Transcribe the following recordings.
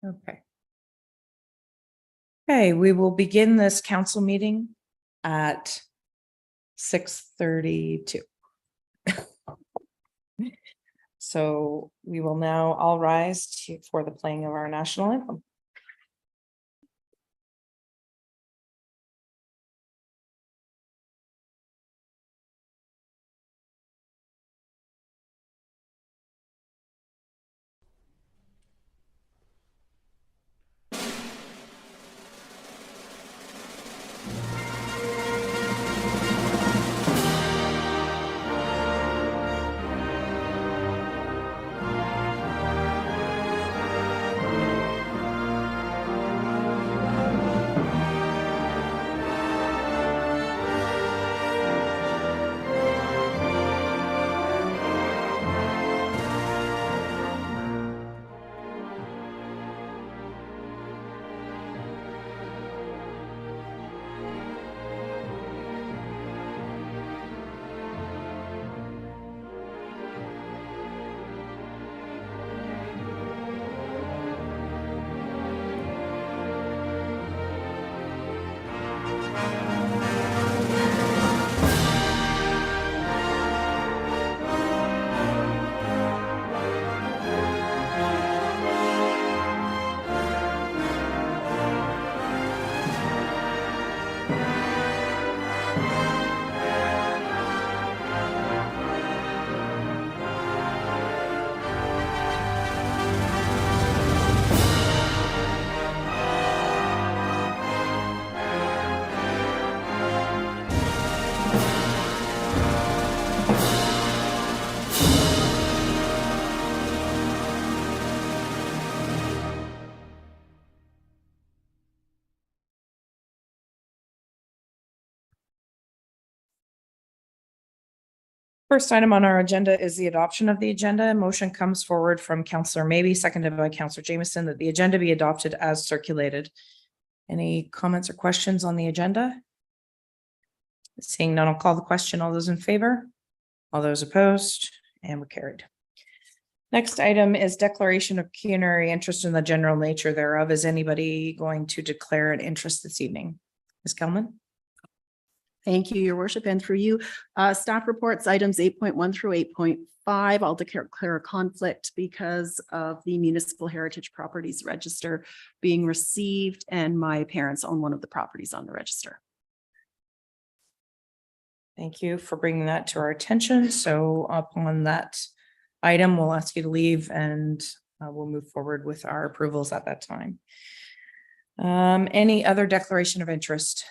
Okay. Okay, we will begin this council meeting at 6:32. So we will now all rise for the playing of our national anthem. First item on our agenda is the adoption of the agenda. Motion comes forward from Councillor Maybe, seconded by Councillor Jameson, that the agenda be adopted as circulated. Any comments or questions on the agenda? Seeing none, I'll call the question. All those in favor? All those opposed? And we're carried. Next item is declaration of pecuniary interest in the general nature thereof. Is anybody going to declare an interest this evening? Ms. Kelman? Thank you, Your Worship, and through you. Staff reports items 8.1 through 8.5. I'll declare a conflict because of the Municipal Heritage Properties Register being received, and my parents own one of the properties on the register. Thank you for bringing that to our attention. So upon that item, we'll ask you to leave and we'll move forward with our approvals at that time. Any other declaration of interest?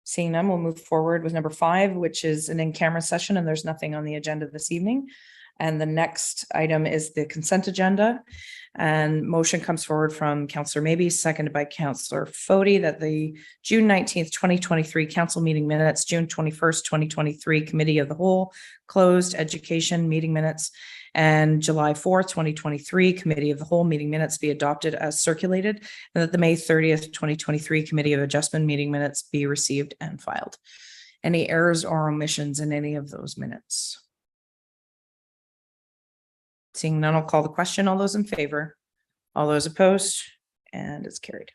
Seeing none, we'll move forward with number 5, which is an in-camera session, and there's nothing on the agenda this evening. And the next item is the consent agenda. And motion comes forward from Councillor Maybe, seconded by Councillor Fody, that the June 19th, 2023 council meeting minutes, June 21st, 2023 committee of the whole closed education meeting minutes, and July 4th, 2023 committee of the whole meeting minutes be adopted as circulated, and that the May 30th, 2023 committee of adjustment meeting minutes be received and filed. Any errors or omissions in any of those minutes? Seeing none, I'll call the question. All those in favor? All those opposed? And it's carried.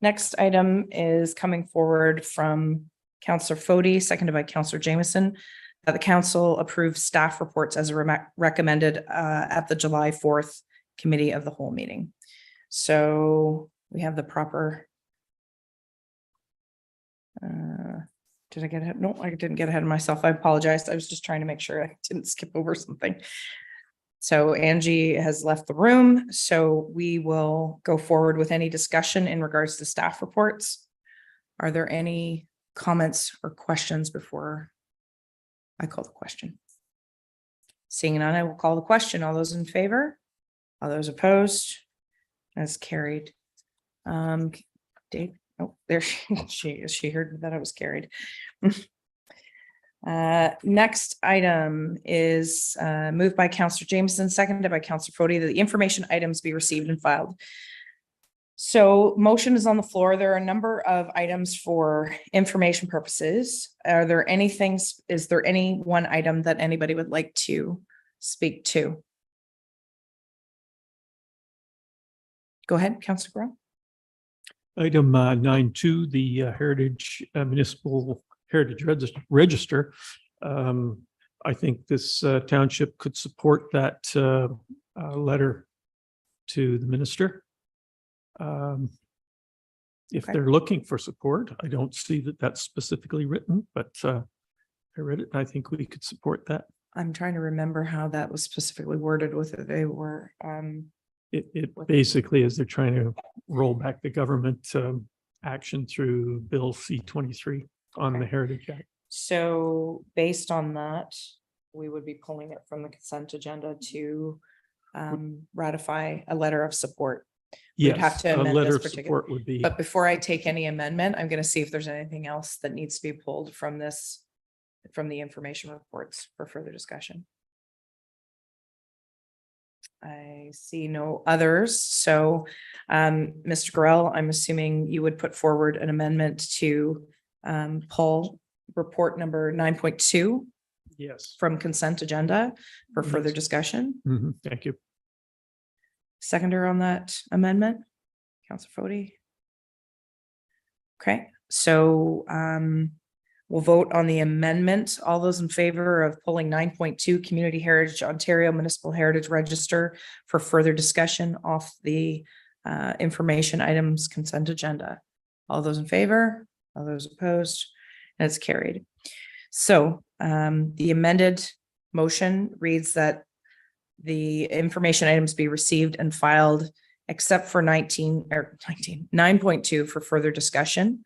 Next item is coming forward from Councillor Fody, seconded by Councillor Jameson, that the council approves staff reports as recommended at the July 4th committee of the whole meeting. So we have the proper. Did I get ahead? No, I didn't get ahead of myself. I apologize. I was just trying to make sure I didn't skip over something. So Angie has left the room, so we will go forward with any discussion in regards to staff reports. Are there any comments or questions before I call the question? Seeing none, I will call the question. All those in favor? All those opposed? As carried. Dave? Oh, there she is. She heard that I was carried. Next item is moved by Councillor Jameson, seconded by Councillor Fody, that the information items be received and filed. So motion is on the floor. There are a number of items for information purposes. Are there is there any one item that anybody would like to speak to? Go ahead, Councillor Grow. Item 9.2, the Municipal Heritage Register. I think this township could support that letter to the minister. If Okay. they're looking for support, I don't see that that's specifically written, but I read it and I think we could support that. I'm trying to remember how that was specifically worded with it. They were, It basically is they're trying to roll back the government action through Bill C-23 on the Okay. Heritage Act. so based on that, we would be pulling it from the consent agenda to ratify a letter of support. We'd have Yes, to a amend letter this of particular- support would be. But before I take any amendment, I'm going to see if there's anything else that needs to be pulled from this, from the information reports for further discussion. I see no others. So, Mr. Gorell, I'm assuming you would put forward an amendment to pull report number 9.2 Yes. from consent agenda for further Yes. discussion. Thank you. Seconder on that amendment, Councillor Foti. Okay, so we'll vote on the amendment. All those in favor of pulling 9.2 Community Heritage Ontario Municipal Heritage Register for further discussion off the information items consent agenda. All those in favor, all those opposed, and it's carried. So the amended motion reads that the information items be received and filed except for 9.2 for further discussion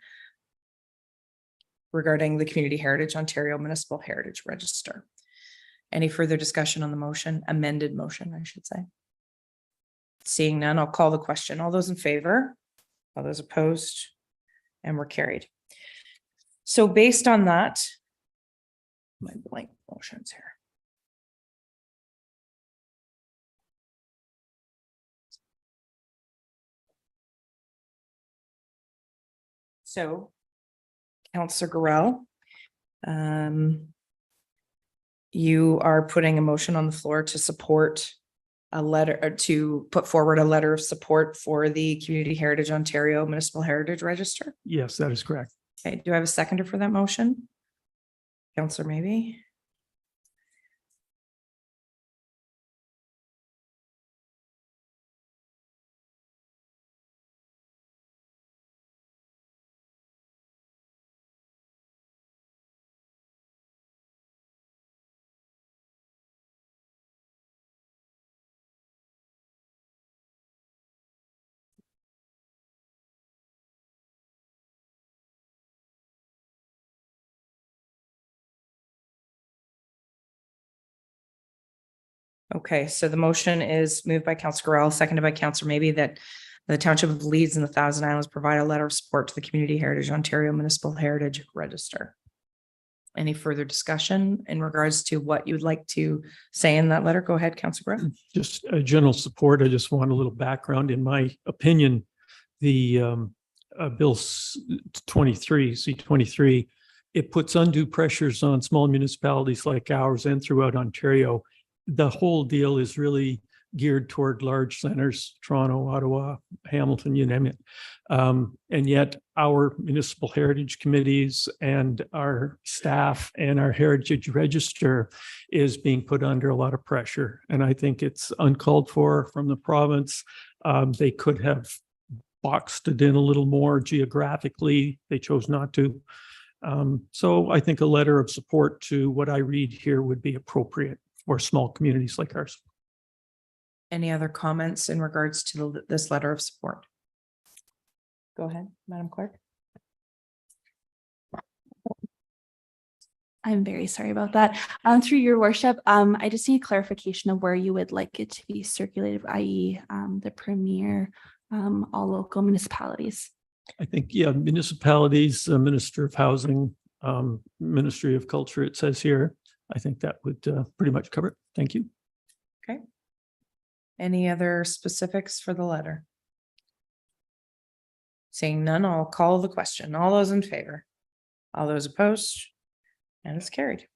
regarding the Community Heritage Ontario Municipal Heritage Register. Any further discussion on the motion, amended motion, I should say? Seeing none, I'll call the question. All those in favor? All those opposed? And we're carried. So based on that, my blank motions here. So, Councillor Gorell, you are putting a motion on the floor to support a letter, or to put forward a letter of support for the Community Heritage Ontario Municipal Heritage Register. Yes, that is correct. Okay, do I have a seconder for that motion? Councillor maybe? Okay, so the motion is moved by Councillor Gorell, seconded by Councillor maybe, that the Township of Leeds and the Thousand Islands provide a letter of support to the Community Heritage Ontario Municipal Heritage Register. Any further discussion in regards to what you would like to say in that letter? Go ahead, Councillor Gorell. Just a general support. I just want a little background. In my opinion, the Bill 23, C-23, it puts undue pressures on small municipalities like ours and throughout Ontario. The whole deal is really geared toward large centers, Toronto, Ottawa, Hamilton, you name it. And yet our municipal heritage committees and our staff and our heritage register is being put under a lot of pressure. And I think it's uncalled for from the province. They could have boxed it in a little more geographically. They chose not to. So I think a letter of support to what I read here would be appropriate for small communities like ours. Any other comments in regards to this letter of support? Go ahead, Madam Clerk. I'm very sorry about that. Through your worship, I just need clarification of where you would like it to be circulated, i.e. The premier, all local municipalities. I think, yeah, municipalities, Minister of Housing, Ministry of Culture, it says here. I think that would pretty much cover it. Thank you. Okay. Any other specifics for the letter? Seeing none, I'll call the question. All those in favor? All those opposed? And it's carried.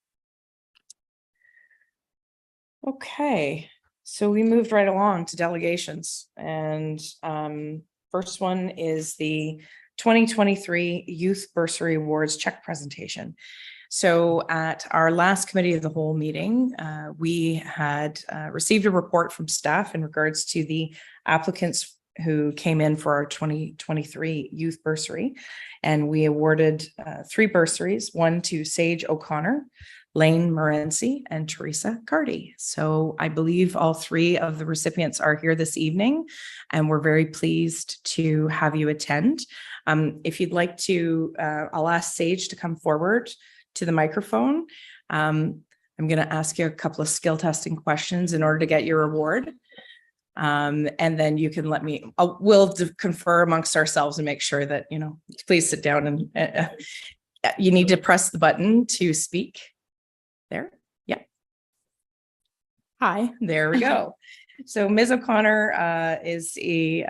Okay, so we moved right along to delegations, and first one is the 2023 Youth Bursary Awards check presentation. So at our last committee of the whole meeting, we had received a report from staff in regards to the applicants who came in for our 2023 Youth Bursary. And we awarded 3 bursaries, one to Sage O'Connor, Lane Morency, and Teresa Cardy. So I believe all 3 of the recipients are here this evening, and we're very pleased to have you attend. If you'd like to, I'll ask Sage to come forward to the microphone. I'm going to ask you a couple of skill testing questions in order to get your award. And then you can let me, we'll confer amongst ourselves and make sure that, you know, please sit down and you need to press the button to speak. There. Yeah. Hi, there we go. So Ms. O'Connor is a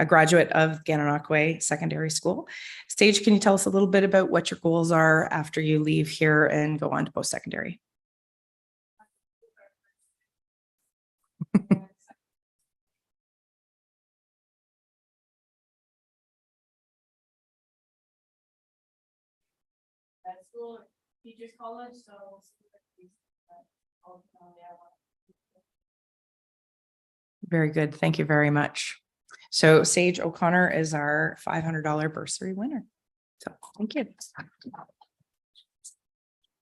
graduate of Gananoque Secondary School. Sage, can you tell us a little bit about what your goals are after you leave here and go on to post-secondary? School, teachers college, so Very good. Thank you very much. So Sage O'Connor is our $500 bursary winner. So thank you.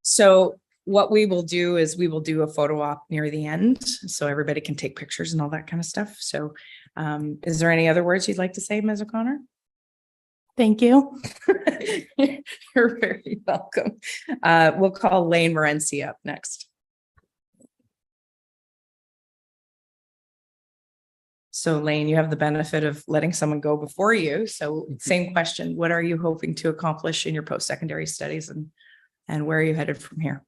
So what we will do is we will do a photo op near the end so everybody can take pictures and all that kind of stuff. So is there any other words you'd like to say, Ms. O'Connor? thank you. You're very welcome. We'll call Lane Morency up next. So Lane, you have the benefit of letting someone go before you. So same question, what are you hoping to accomplish in your post-secondary studies and where are you headed from here?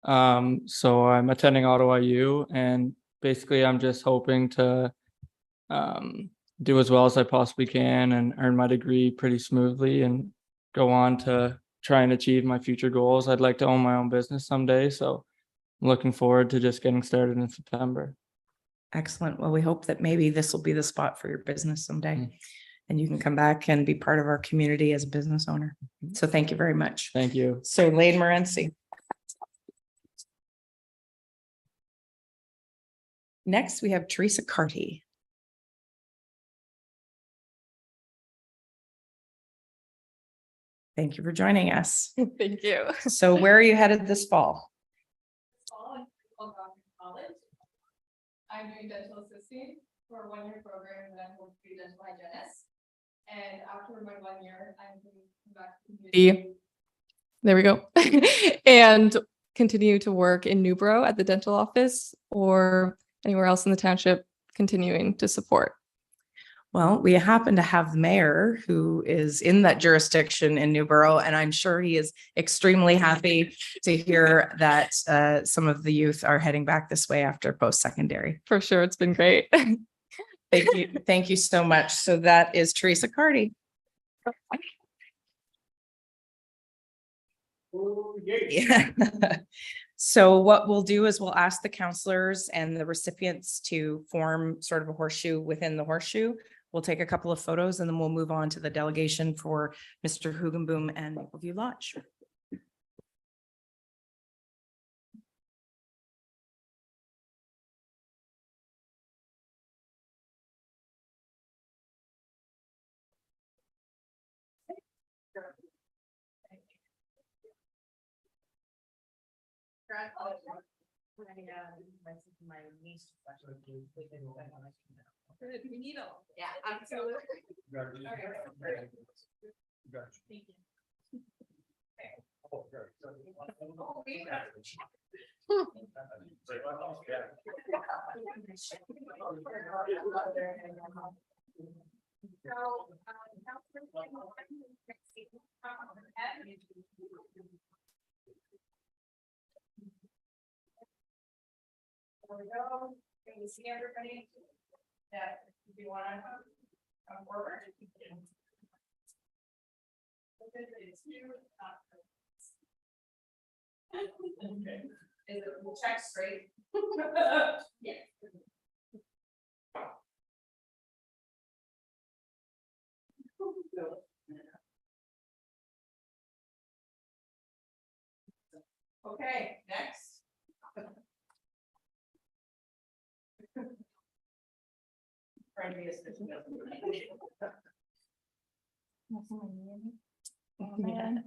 So I'm attending Ottawa U, and basically I'm just hoping to do as well as I possibly can and earn my degree pretty smoothly and go on to try and achieve my future goals. I'd like to own my own business someday, so I'm looking forward to just getting started in September. Excellent. Well, we hope that maybe this will be the spot for your business someday and you can come back and be part of our community as a business owner. So thank you very much. Thank you. So Lane Morency. Next, we have Teresa Carty. Thank you for joining us. Thank you. So where are you headed this fall? College. I'm doing dental assisting for a 1-year program and I hope to be a dental hygienist. And after my 1 year, I'm going to come back to the community. There we go. And continue to work in Newborough at the dental office or anywhere else in the township, continuing to support. Well, we happen to have the mayor who is in that jurisdiction in Newborough, and I'm sure he is extremely happy to hear that some of the youth are heading back this way after post-secondary. For sure, it's been great. Thank you. Thank you so much. So that is Teresa Carty. Yeah. So what we'll do is we'll ask the counselors and the recipients to form sort of a horseshoe within the horseshoe. We'll take a couple of photos and then we'll move on to the delegation for Mr. Hugenboom and Mapleview Lodge. We need them. Yeah, absolutely. Thank you. There we go. Can you see everybody? Yeah, if you want to. come forward. Is it, we'll check straight? Yeah. Okay, next. Trying to be as efficient as we can. Oh, man.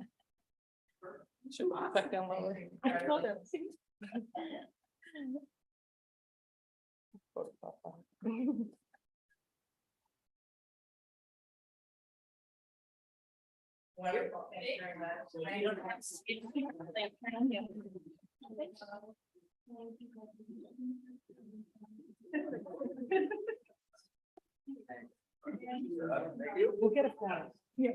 Should we back down lower? Wonderful, thank you very much. I don't have We'll get a point. Yeah.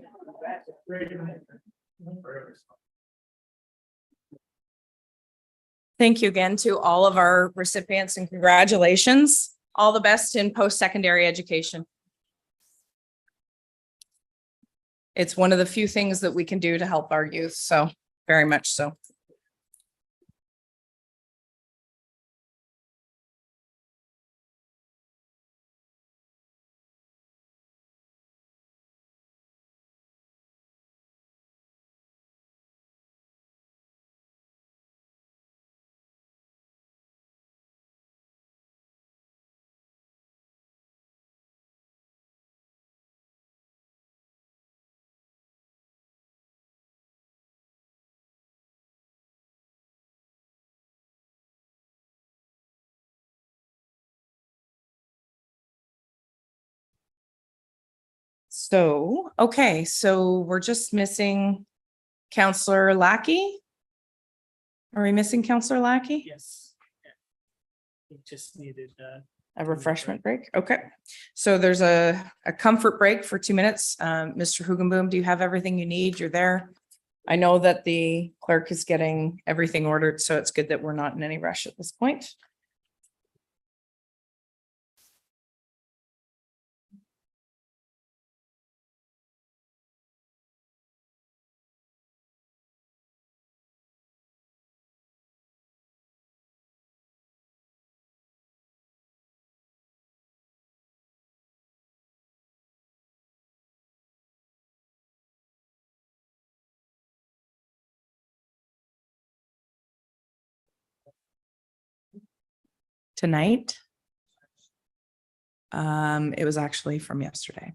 Thank you again to all of our recipients and congratulations. All the best in post-secondary education. It's one of the few things that we can do to help our youth, so very much so. So, okay, so we're just missing Counselor Lackey. Are we missing Counselor Lackey? Yes. It just needed, A refreshment break? Okay. So there's a comfort break for 2 minutes. Mr. Hugenboom, do you have everything you need? You're there. I know that the clerk is getting everything ordered, so it's good that we're not in any rush at this point. Tonight. It was actually from yesterday.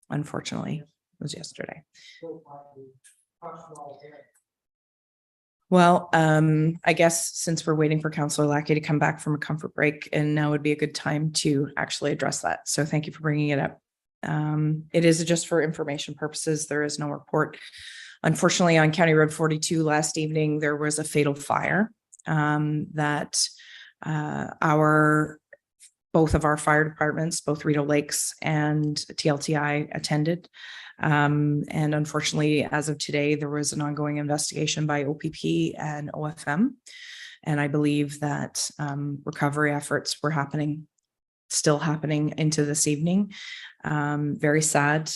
Unfortunately, it was yesterday. Well, I guess since we're waiting for Counselor Lackey to come back from a comfort break, and now would be a good time to actually address that. So thank you for bringing it up. It is just for information purposes. There is no report. Unfortunately, on County Road 42 last evening, there was a fatal fire that both of our fire departments, both Rideau Lakes and TLTI attended. And unfortunately, as of today, there was an ongoing investigation by OPP and OFM. And I believe that recovery efforts were still happening into this evening. Very sad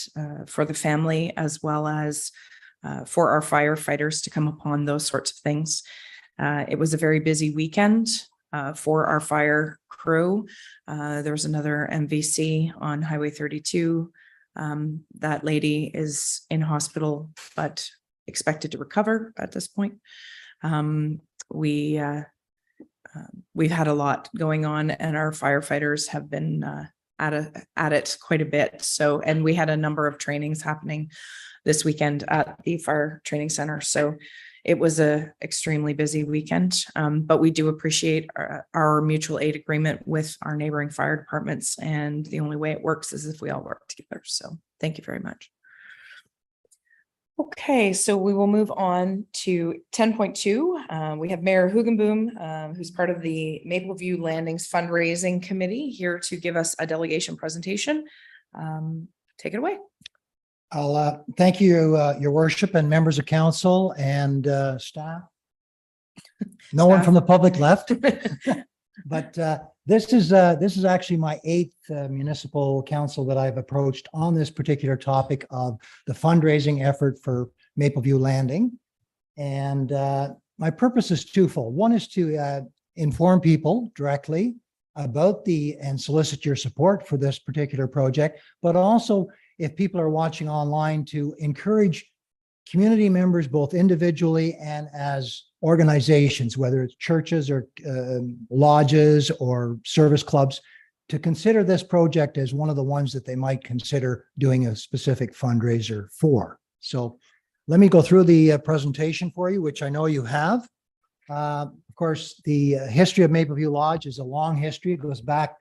for the family, as well as for our firefighters to come upon those sorts of things. It was a very busy weekend for our fire crew. There was another MVC on Highway 32. That lady is in hospital, but expected to recover at this point. We've had a lot going on, and our firefighters have been at it quite a bit. So, and we had a number of trainings happening this weekend at the fire training center. So it was a extremely busy weekend, but we do appreciate our mutual aid agreement with our neighboring fire departments. And the only way it works is if we all work together. So thank you very much. Okay, so we will move on to 10.2. We have Mayor Hugenboom, who's part of the Mapleview Landings Fundraising Committee, here to give us a delegation presentation. Take it away. I'll thank you, your worship and members of council and staff. No one from the public left, but This is actually my 8th municipal council that I've approached on this particular topic of the fundraising effort for Mapleview Landing. And my purpose is twofold. One is to inform people directly about and solicit your support for this particular project, but also if people are watching online, to encourage community members, both individually and as organizations, whether it's churches or lodges or service clubs, to consider this project as one of the ones that they might consider doing a specific fundraiser for. So let me go through the presentation for you, which I know you have. Of course, the history of Mapleview Lodge is a long history. It goes back,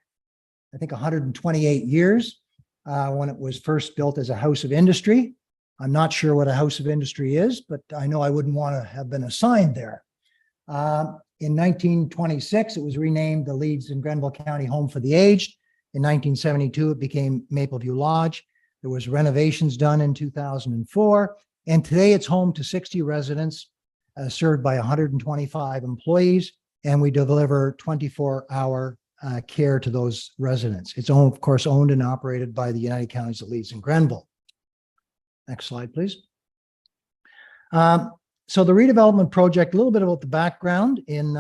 I think, 128 years when it was first built as a house of industry. I'm not sure what a house of industry is, but I know I wouldn't want to have been assigned there. In 1926, it was renamed the Leeds and Grenville County Home for the Aged. In 1972, it became Mapleview Lodge. There was renovations done in 2004. And today it's home to 60 residents, served by 125 employees, and we deliver 24-hour care to those residents. It's of course, owned and operated by the United Counties of Leeds and Grenville. Next slide, please. So the redevelopment project, a little bit about the background. In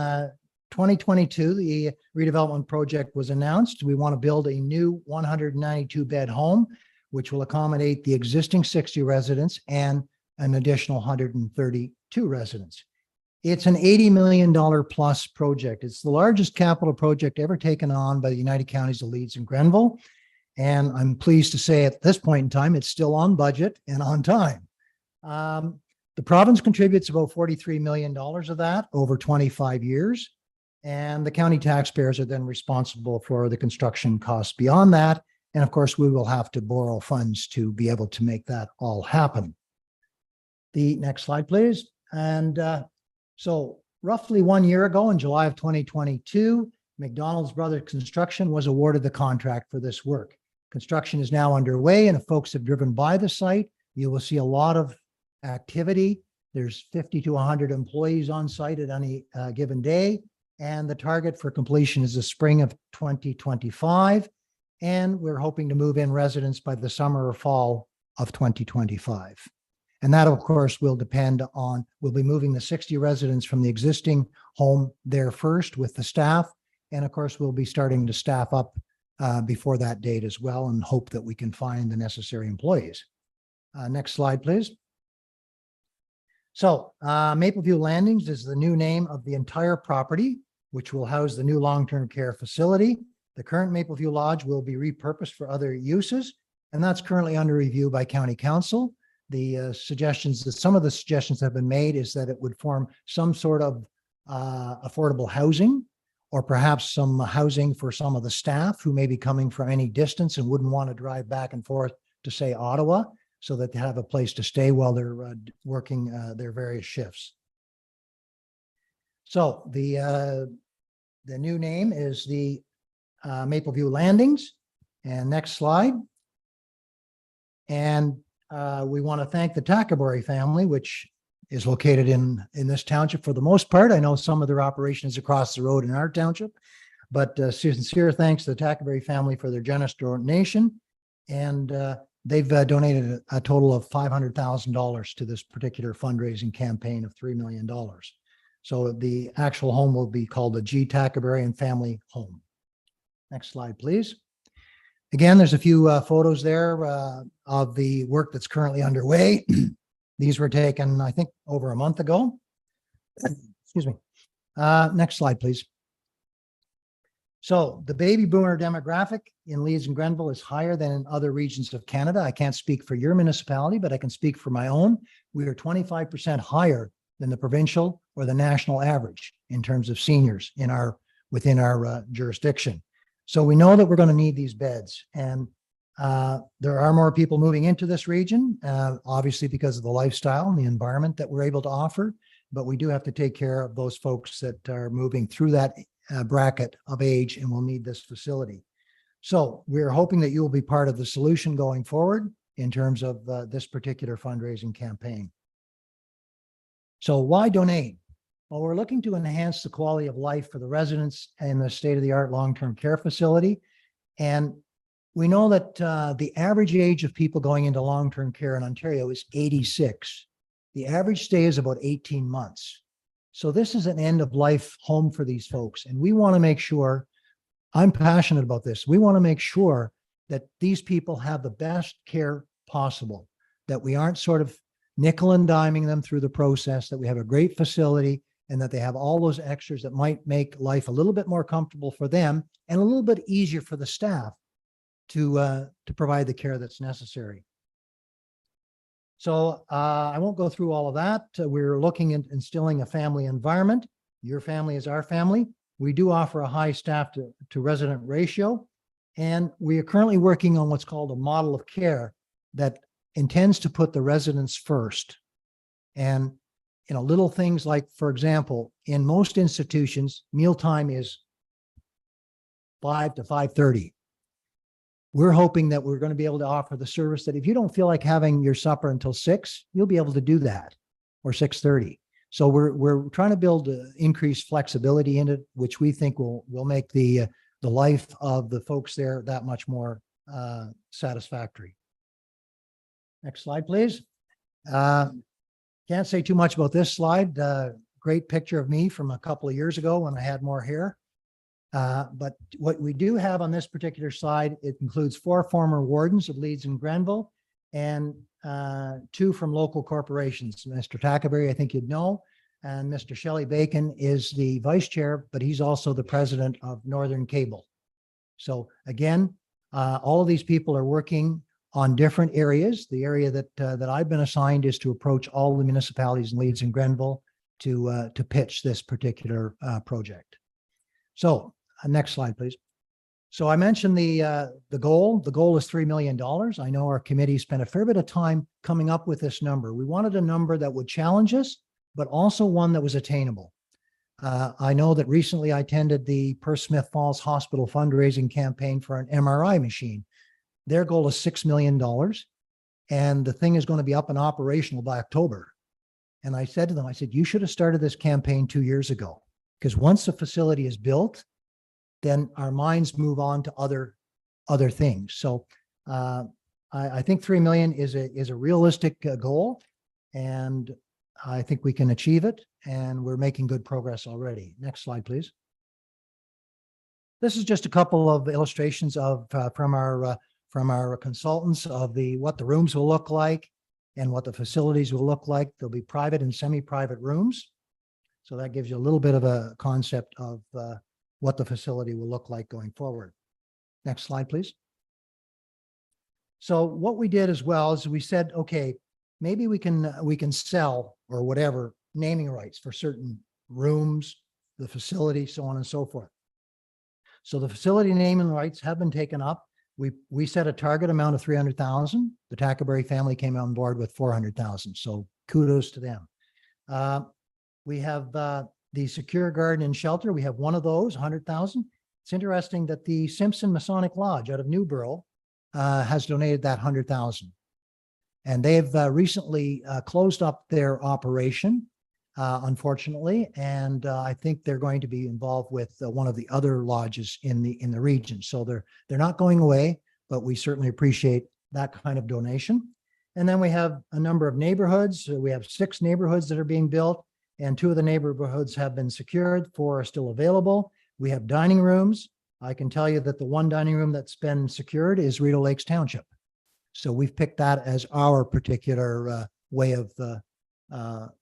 2022, the redevelopment project was announced. We want to build a new 192-bed home, which will accommodate the existing 60 residents and an additional 132 residents. It's an $80 million plus project. It's the largest capital project ever taken on by the United Counties of Leeds and Grenville. And I'm pleased to say at this point in time, it's still on budget and on time. The province contributes about $43 million of that over 25 years. And the county taxpayers are then responsible for the construction costs beyond that. And of course, we will have to borrow funds to be able to make that all happen. The next slide, please. And so roughly 1 year ago, in July of 2022, McDonald's Brothers Construction was awarded the contract for this work. Construction is now underway, and if folks have driven by the site, you will see a lot of activity. There's 50 to 100 employees on site at any given day, and the target for completion is the spring of 2025, and we're hoping to move in residents by the summer or fall of 2025. And that, of course, will depend on, we'll be moving the 60 residents from the existing home there first with the staff. And of course, we'll be starting to staff up before that date as well, and hope that we can find the necessary employees. Next slide, please. So Mapleview Landings is the new name of the entire property, which will house the new long-term care facility. The current Mapleview Lodge will be repurposed for other uses, and that's currently under review by County Council. The some of the suggestions that have been made is that it would form some sort of affordable housing, or perhaps some housing for some of the staff who may be coming from any distance and wouldn't want to drive back and forth to, say, Ottawa, so that they have a place to stay while they're working their various shifts. So the new name is the Mapleview Landings. And next slide. And we want to thank the Tackerbury family, which is located in this township for the most part. I know some of their operations across the road in our township, but sincere thanks to the Tackerbury family for their generous donation. And they've donated a total of $500,000 to this particular fundraising campaign of $3 million. So the actual home will be called the G. Tackerbury and Family Home. Next slide, please. Again, there's a few photos there of the work that's currently underway. These were taken, I think, over a month ago. Excuse me. Next slide, please. So the baby boomer demographic in Leeds and Grenville is higher than in other regions of Canada. I can't speak for your municipality, but I can speak for my own. We are 25% higher than the provincial or the national average in terms of seniors within our jurisdiction. So we know that we're going to need these beds, and there are more people moving into this region, obviously because of the lifestyle and the environment that we're able to offer, but we do have to take care of those folks that are moving through that bracket of age and will need this facility. So we're hoping that you will be part of the solution going forward in terms of this particular fundraising campaign. So why donate? Well, we're looking to enhance the quality of life for the residents in the state-of-the-art long-term care facility. And we know that the average age of people going into long-term care in Ontario is 86. The average stay is about 18 months. So this is an end-of-life home for these folks. And we want to make sure, I'm passionate about this, we want to make sure that these people have the best care possible, that we aren't sort of nickel and diming them through the process, that we have a great facility, and that they have all those extras that might make life a little bit more comfortable for them and a little bit easier for the staff to provide the care that's necessary. So I won't go through all of that. We're looking at instilling a family environment. Your family is our family. We do offer a high staff to resident ratio, and we are currently working on what's called a model of care that intends to put the residents first. And little things like, for example, in most institutions, mealtime is 5 to 5:30. We're hoping that we're going to be able to offer the service that if you don't feel like having your supper until 6, you'll be able to do that, or 6:30. So we're trying to build increased flexibility in it, which we think will make the life of the folks there that much more satisfactory. Next slide, please. Can't say too much about this slide. Great picture of me from a couple of years ago when I had more hair. But what we do have on this particular slide, it includes 4 former wardens of Leeds and Grenville and 2 from local corporations. Mr. Tackerberry, I think you'd know, and Mr. Shelley Bacon is the vice chair, but he's also the president of Northern Cable. So again, all of these people are working on different areas. The area that I've been assigned is to approach all the municipalities in Leeds and Grenville to pitch this particular project. So next slide, please. So I mentioned the goal. The goal is $3 million. I know our committee spent a fair bit of time coming up with this number. We wanted a number that would challenge us, but also one that was attainable. I know that recently I attended the Perth Smith Falls Hospital fundraising campaign for an MRI machine. Their goal is $6 million, and the thing is going to be up and operational by October. And I said to them, I said, you should have started this campaign 2 years ago, because once the facility is built, then our minds move on to other things. So I think 3 million is a realistic goal, and I think we can achieve it, and we're making good progress already. Next slide, please. This is just a couple of illustrations of from our consultants of what the rooms will look like and what the facilities will look like. There'll be private and semi-private rooms. So that gives you a little bit of a concept of what the facility will look like going forward. Next slide, please. So what we did as well is we said, okay, maybe we can sell or whatever naming rights for certain rooms, the facility, so on and so forth. So the facility naming rights have been taken up. We set a target amount of 300,000. The Tackerberry family came on board with 400,000. So kudos to them. We have the Secure Garden and Shelter. We have one of those, 100,000. It's interesting that the Simpson Masonic Lodge out of Newborough has donated that 100,000. And they've recently closed up their operation, unfortunately. And I think they're going to be involved with one of the other lodges in the region. So they're not going away, but we certainly appreciate that kind of donation. And then we have a number of neighborhoods. We have 6 neighborhoods that are being built, and 2 of the neighborhoods have been secured, 4 are still available. We have dining rooms. I can tell you that the one dining room that's been secured is Rideau Lakes Township. So we've picked that as our particular way of,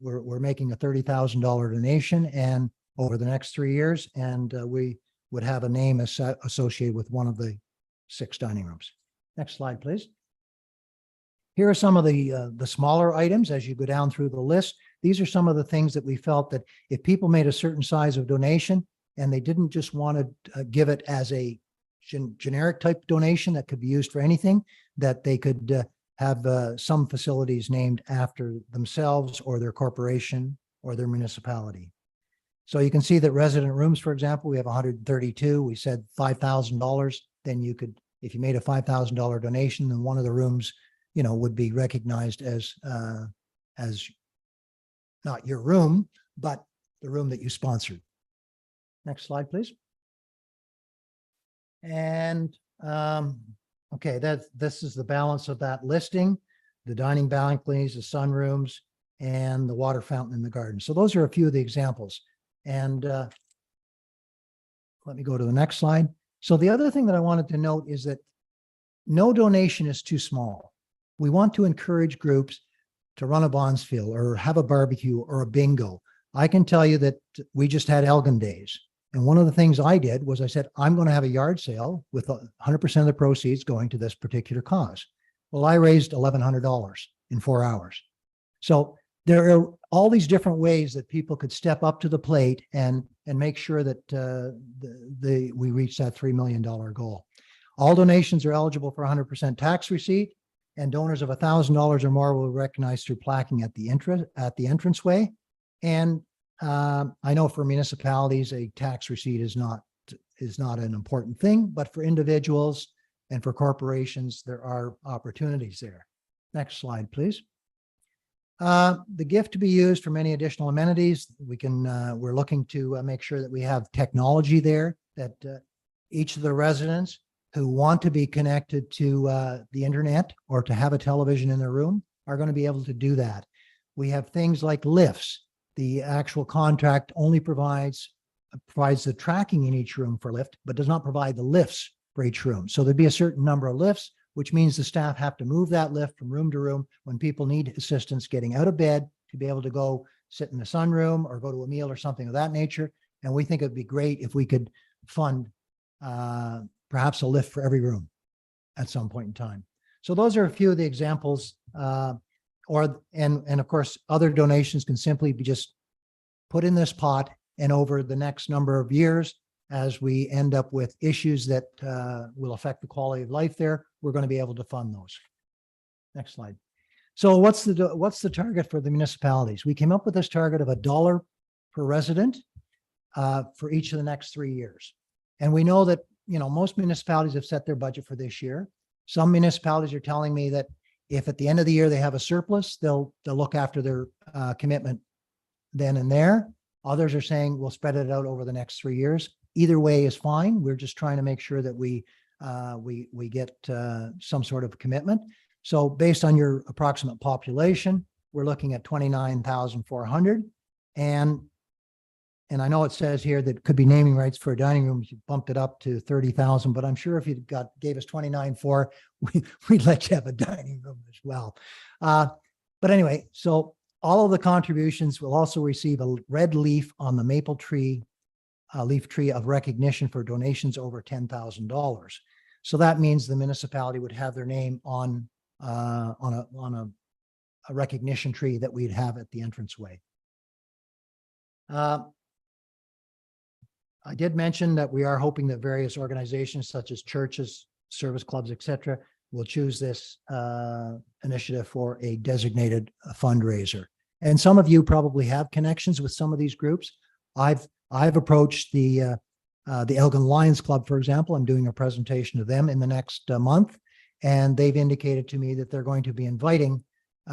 we're making a $30,000 donation and over the next 3 years, and we would have a name associated with one of the 6 dining rooms. Next slide, please. Here are some of the smaller items as you go down through the list. These are some of the things that we felt that if people made a certain size of donation and they didn't just want to give it as a generic type donation that could be used for anything, that they could have some facilities named after themselves or their corporation or their municipality. So you can see that resident rooms, for example, we have 132. We said $5,000. Then you could, if you made a $5,000 donation, then one of the rooms, would be recognized as not your room, but the room that you sponsored. Next slide, please. And okay, this is the balance of that listing, the dining balconies, the sunrooms, and the water fountain in the garden. So those are a few of the examples. And let me go to the next slide. So the other thing that I wanted to note is that no donation is too small. We want to encourage groups to run a bonspiel or have a barbecue or a bingo. I can tell you that we just had Elgin Days. And one of the things I did was I said, I'm going to have a yard sale with 100% of the proceeds going to this particular cause. Well, I raised $1,100 in 4 hours. So there are all these different ways that people could step up to the plate and make sure that we reach that $3 million goal. All donations are eligible for 100% tax receipt, and donors of $1,000 or more will be recognized through placking at the entranceway. And I know for municipalities, a tax receipt is not an important thing, but for individuals and for corporations, there are opportunities there. Next slide, please. The gift to be used for many additional amenities. We're looking to make sure that we have technology there, that each of the residents who want to be connected to the internet or to have a television in their room are going to be able to do that. We have things like lifts. The actual contract only provides the tracking in each room for lift, but does not provide the lifts for each room. So there'd be a certain number of lifts, which means the staff have to move that lift from room to room when people need assistance getting out of bed to be able to go sit in the sunroom or go to a meal or something of that nature. And we think it'd be great if we could fund perhaps a lift for every room at some point in time. So those are a few of the examples. And of course, other donations can simply be just put in this pot, and over the next number of years, as we end up with issues that will affect the quality of life there, we're going to be able to fund those. Next slide. So what's the target for the municipalities? We came up with this target of $1 per resident for each of the next 3 years. And we know that, most municipalities have set their budget for this year. Some municipalities are telling me that if at the end of the year they have a surplus, they'll look after their commitment then and there. Others are saying we'll spread it out over the next 3 years. Either way is fine. We're just trying to make sure that we get some sort of commitment. So based on your approximate population, we're looking at 29,400. And I know it says here that could be naming rights for a dining room. You bumped it up to 30,000, but I'm sure if you gave us 29.4, we'd let you have a dining room as well. But anyway, so all of the contributions will also receive a red leaf on the maple tree, leaf tree of recognition for donations over $10,000. So that means the municipality would have their name on a recognition tree that we'd have at the entranceway. I did mention that we are hoping that various organizations such as churches, service clubs, etc., will choose this initiative for a designated fundraiser. And some of you probably have connections with some of these groups. I've approached the Elgin Lions Club, for example. I'm doing a presentation to them in the next month, and they've indicated to me that they're going to be inviting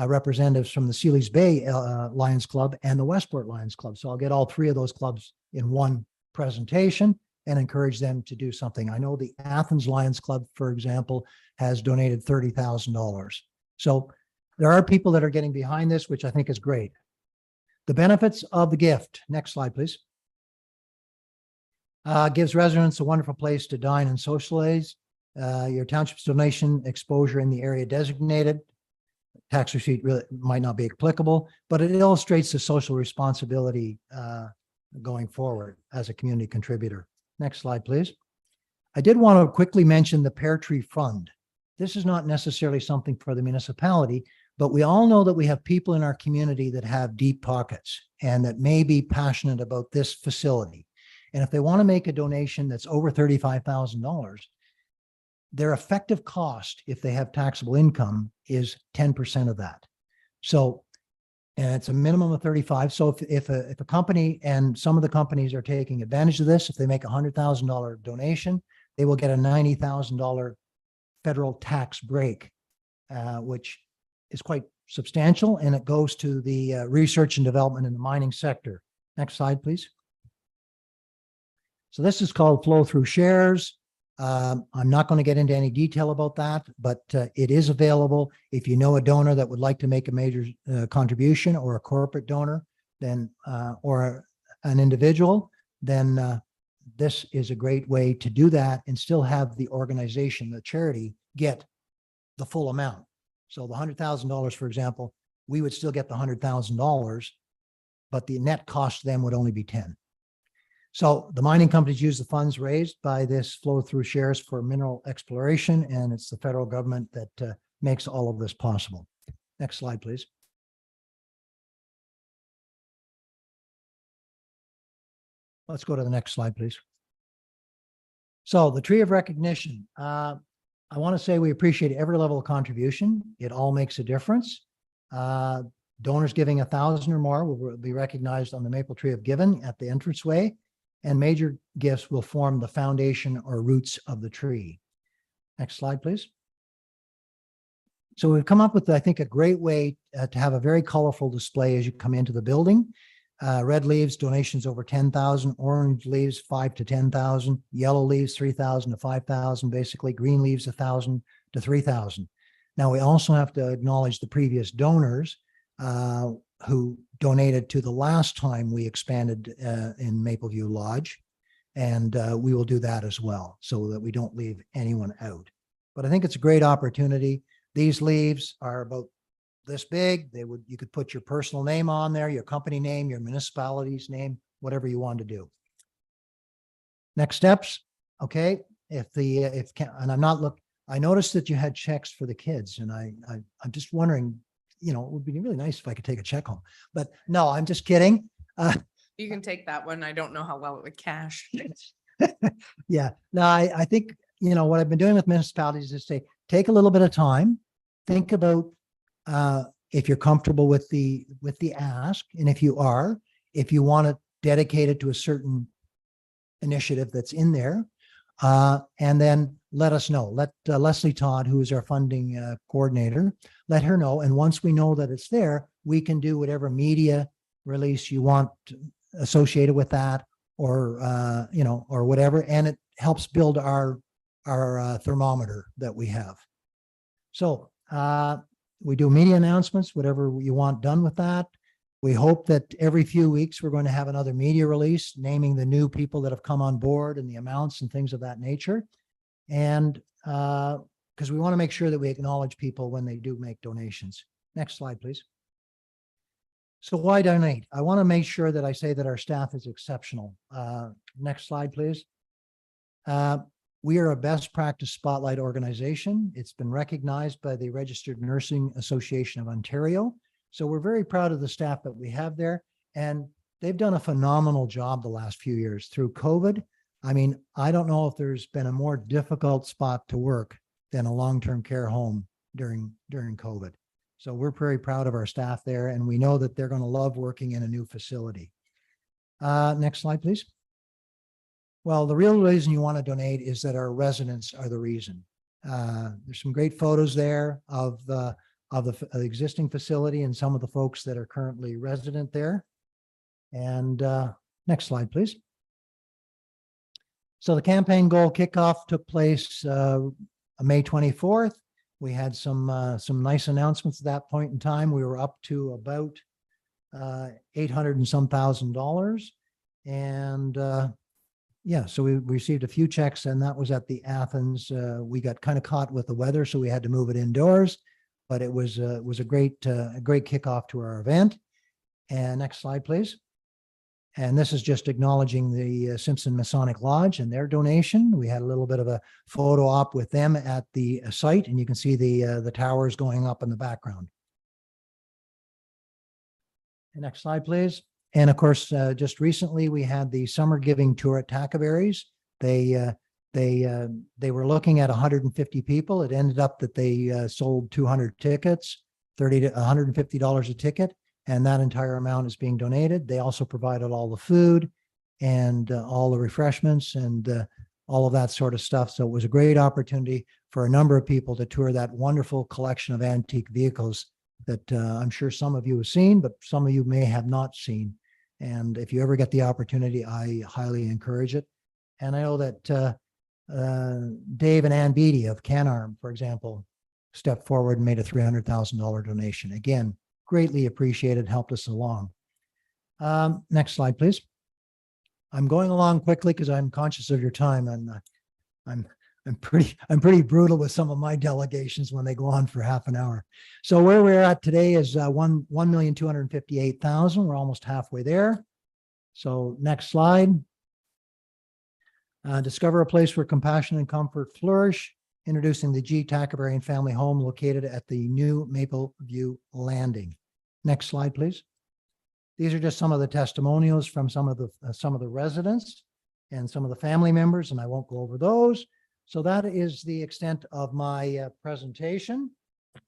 representatives from the Sealy's Bay Lions Club and the Westport Lions Club. So I'll get all three of those clubs in one presentation and encourage them to do something. I know the Athens Lions Club, for example, has donated $30,000. So there are people that are getting behind this, which I think is great. The benefits of the gift. Next slide, please. Gives residents a wonderful place to dine and socialize. Your township's donation exposure in the area designated. Tax receipt really might not be applicable, but it illustrates the social responsibility going forward as a community contributor. Next slide, please. I did want to quickly mention the Pear Tree Fund. This is not necessarily something for the municipality, but we all know that we have people in our community that have deep pockets and that may be passionate about this facility. And if they want to make a donation that's over $35,000, their effective cost, if they have taxable income, is 10% of that. So, and it's a minimum of 35. So if a company, and some of the companies are taking advantage of this, if they make a $100,000 donation, they will get a $90,000 federal tax break, which is quite substantial, and it goes to the research and development in the mining sector. Next slide, please. So this is called flow through shares. I'm not going to get into any detail about that, but it is available. If you know a donor that would like to make a major contribution, or a corporate donor, then or an individual, then this is a great way to do that and still have the organization, the charity, get the full amount. So the $100,000, for example, we would still get the $100,000, but the net cost to them would only be 10. So the mining companies use the funds raised by this flow through shares for mineral exploration, and it's the federal government that makes all of this possible. Next slide, please. Let's go to the next slide, please. So the tree of recognition. I want to say we appreciate every level of contribution. It all makes a difference. Donors giving 1,000 or more will be recognized on the maple tree of giving at the entranceway, and major gifts will form the foundation or roots of the tree. Next slide, please. So we've come up with, I think, a great way to have a very colorful display as you come into the building. Red leaves, donations over 10,000, orange leaves, 5 to 10,000, yellow leaves, 3,000 to 5,000, basically green leaves, 1,000 to 3,000. Now we also have to acknowledge the previous donors who donated to the last time we expanded in Mapleview Lodge. And we will do that as well so that we don't leave anyone out. But I think it's a great opportunity. These leaves are about this big. You could put your personal name on there, your company name, your municipality's name, whatever you want to do. Next steps. Okay. And I'm not I noticed that you had checks for the kids, and I'm just wondering, it would be really nice if I could take a check home, but no, I'm just kidding. You can take that one. I don't know how well it would cash. Yeah, no, I think, what I've been doing with municipalities is say, take a little bit of time, think about if you're comfortable with the ask. And if you want to dedicate it to a certain initiative that's in there, and then let us know. Let Leslie Todd, who is our funding coordinator, let her know. And once we know that it's there, we can do whatever media release you want associated with that, or or whatever. And it helps build our thermometer that we have. So we do media announcements, whatever you want done with that. We hope that every few weeks we're going to have another media release naming the new people that have come on board and the amounts and things of that nature. And because we want to make sure that we acknowledge people when they do make donations. Next slide, please. So why donate? I want to make sure that I say that our staff is exceptional. Next slide, please. We are a best practice spotlight organization. It's been recognized by the Registered Nursing Association of Ontario. So we're very proud of the staff that we have there, and they've done a phenomenal job the last few years through COVID. I mean, I don't know if there's been a more difficult spot to work than a long-term care home during COVID. So we're very proud of our staff there, and we know that they're going to love working in a new facility. Next slide, please. Well, the real reason you want to donate is that our residents are the reason. There's some great photos there of the existing facility and some of the folks that are currently resident there. And next slide, please. So the campaign goal kickoff took place May 24th. We had some nice announcements at that point in time. We were up to about $800 and some $1,000. And yeah, so we received a few checks, and that was at the Athens. We got kind of caught with the weather, so we had to move it indoors. But it was a great kickoff to our event. And next slide, please. And this is just acknowledging the Simpson Masonic Lodge and their donation. We had a little bit of a photo op with them at the site, and you can see the towers going up in the background. And next slide, please. And of course, just recently we had the summer giving tour at Tackaberries. They were looking at 150 people. It ended up that they sold 200 tickets, $30 to $150 a ticket, and that entire amount is being donated. They also provided all the food and all the refreshments and all of that sort of stuff. So it was a great opportunity for a number of people to tour that wonderful collection of antique vehicles that I'm sure some of you have seen, but some of you may have not seen. And if you ever get the opportunity, I highly encourage it. And I know that Dave and Ann Beatty of CanArm, for example, stepped forward and made a $300,000 donation. Again, greatly appreciated, helped us along. Next slide, please. I'm going along quickly because I'm conscious of your time, and I'm pretty brutal with some of my delegations when they go on for half an hour. So where we're at today is 1,258,000. We're almost halfway there. So next slide. Discover a place where compassion and comfort flourish. Introducing the G. Tackerbarian Family Home located at the new Maple View Landing. Next slide, please. These are just some of the testimonials from some of the residents and some of the family members, and I won't go over those. So that is the extent of my presentation.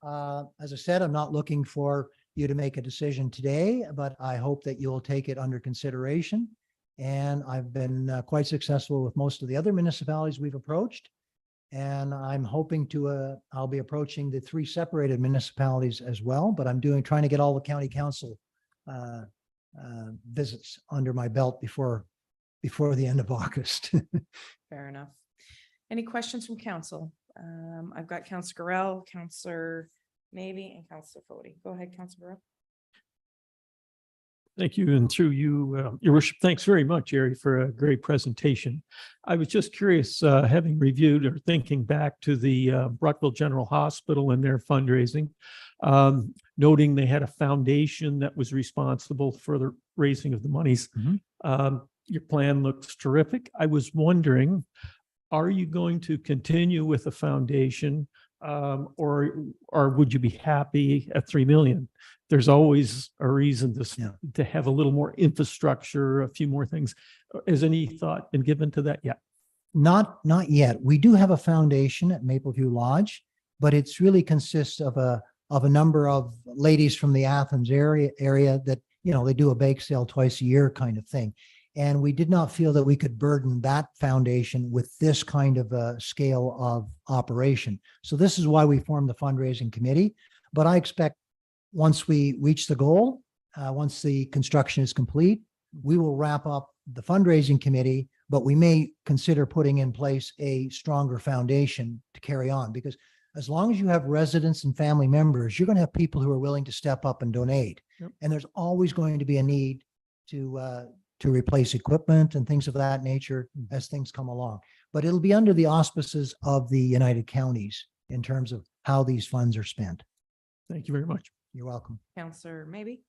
As I said, I'm not looking for you to make a decision today, but I hope that you'll take it under consideration. And I've been quite successful with most of the other municipalities we've approached. And I'm hoping to, I'll be approaching the 3 separated municipalities as well, but I'm trying to get all the county council visits under my belt before the end of August. Fair enough. Any questions from council? I've got Councillor Gorell, Councillor Maybe, and Councillor Fody. Go ahead, Councillor Gorell. Thank you. And through you, Your Worship, thanks very much, Jerry, for a great presentation. I was just curious, having reviewed or thinking back to the Brockville General Hospital and their fundraising, noting they had a foundation that was responsible for the raising of the monies. Your plan looks terrific. I was wondering, are you going to continue with the foundation, or would you be happy at 3 million? There's always a reason to have a little more infrastructure, a few more things. Has any thought been given to that yet? Not yet. We do have a foundation at Mapleview Lodge, but it's really consists of a number of ladies from the Athens area that, they do a bake sale twice a year kind of thing. And we did not feel that we could burden that foundation with this kind of a scale of operation. So this is why we formed the fundraising committee. But I expect once we reach the goal, once the construction is complete, we will wrap up the fundraising committee, but we may consider putting in place a stronger foundation to carry on, because as long as you have residents and family members, you're going to have people who are willing to step up and donate. Yep. And there's always going to be a need to replace equipment and things of that nature as things come along. But it'll be under the auspices of the United Counties in terms of how these funds are spent. Thank you very much. You're welcome. Councillor Maybe.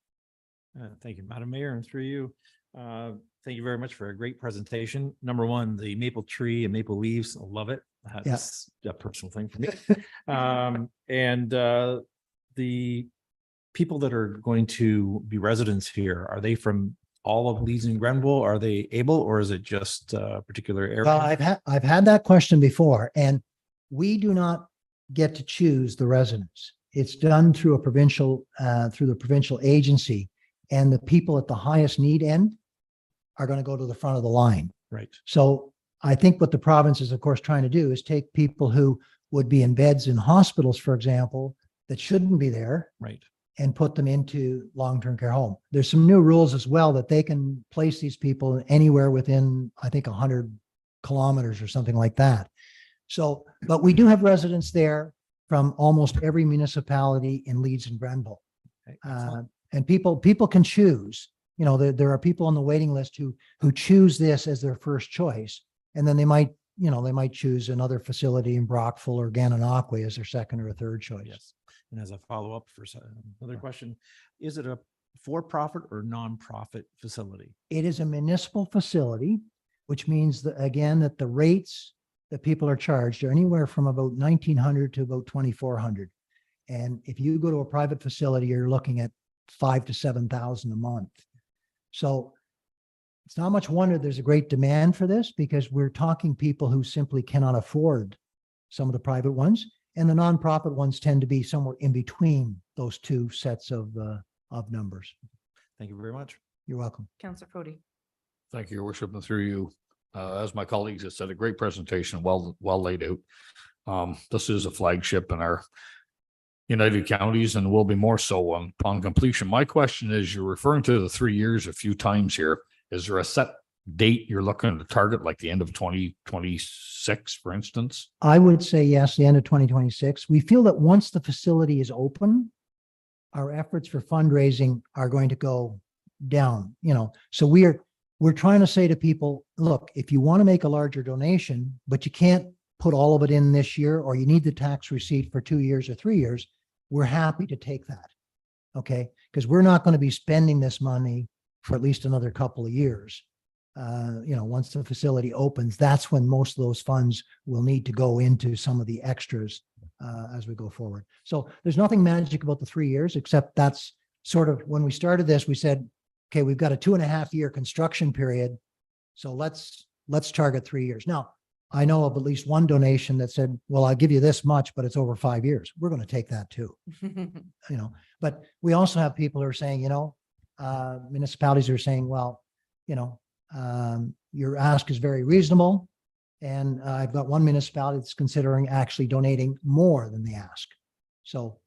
Thank you, Madam Mayor, and through you. Thank you very much for a great presentation. Number one, the maple tree and maple leaves, I love it. That's a personal thing for me. And the people that are going to be residents here, are they from all of Leeds and Grenville? Are they able, or is it just a particular area? Well, I've had that question before, and we do not get to choose the residents. It's done through through the provincial agency, and the people at the highest need end are going to go to the front of the line. Right. So I think what the province is, of course, trying to do is take people who would be in beds in hospitals, for example, that shouldn't be there. Right. And put them into long-term care home. There's some new rules as well that they can place these people anywhere within, I think, 100 kilometers or something like that. So, but we do have residents there from almost every municipality in Leeds and Grenville. And people can choose. There are people on the waiting list who choose this as their first choice, and then they might choose another facility in Brockville or Gananoque as their second or third choice. Yes. And as a follow-up for another question, is it a for-profit or non-profit facility? It is a municipal facility, which means that, again, that the rates that people are charged are anywhere from about $1,900 to about $2,400. And if you go to a private facility, you're looking at $5,000 to $7,000 a month. So it's not much wonder there's a great demand for this, because we're talking people who simply cannot afford some of the private ones. And the nonprofit ones tend to be somewhere in between those two sets of numbers. Thank you very much. You're welcome. Councillor Fody. Thank you, Your Worship, and through you. As my colleagues have said, a great presentation, well laid out. This is a flagship in our United Counties and will be more so upon completion. My question is, you're referring to the 3 years a few times here. Is there a set date you're looking to target, like the end of 2026, for instance? I would say yes, the end of 2026. We feel that once the facility is open, our efforts for fundraising are going to go down, So we're trying to say to people, look, if you want to make a larger donation, but you can't put all of it in this year, or you need the tax receipt for 2 years or 3 years, we're happy to take that. Okay, because we're not going to be spending this money for at least another couple of years. Once the facility opens, that's when most of those funds will need to go into some of the extras as we go forward. So there's nothing magic about the 3 years, except that's sort of when we started this, we said, okay, we've got a 2.5 year construction period. So let's target 3 years. Now, I know of at least one donation that said, well, I'll give you this much, but it's over 5 years. We're going to take that too. But we also have people who are saying, municipalities are saying, well, your ask is very reasonable. And I've got one municipality that's considering actually donating more than the ask. So,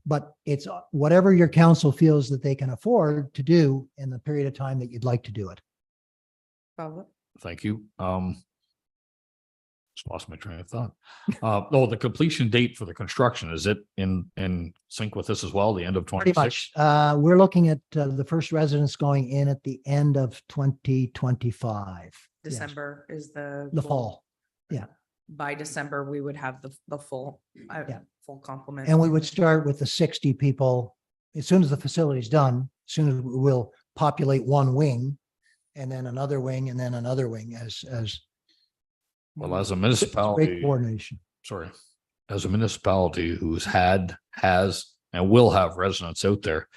but it's whatever your council feels that they can afford to do in the period of time that you'd like to do it. Thank you. Just lost my train of thought. The completion date for the construction, is it in sync with this as well, the end of Pretty 26? much. We're looking at the first residents going in at the end of 2025. Yes. December is the The goal. fall. Yeah. By December, we would have the full, Yeah. full complement. And we would start with the 60 people. As soon as the facility's done, as soon as we'll populate one wing and then another wing and then another wing as Well, as a great municipality, coordination. as a municipality who's has, and will have residents out there,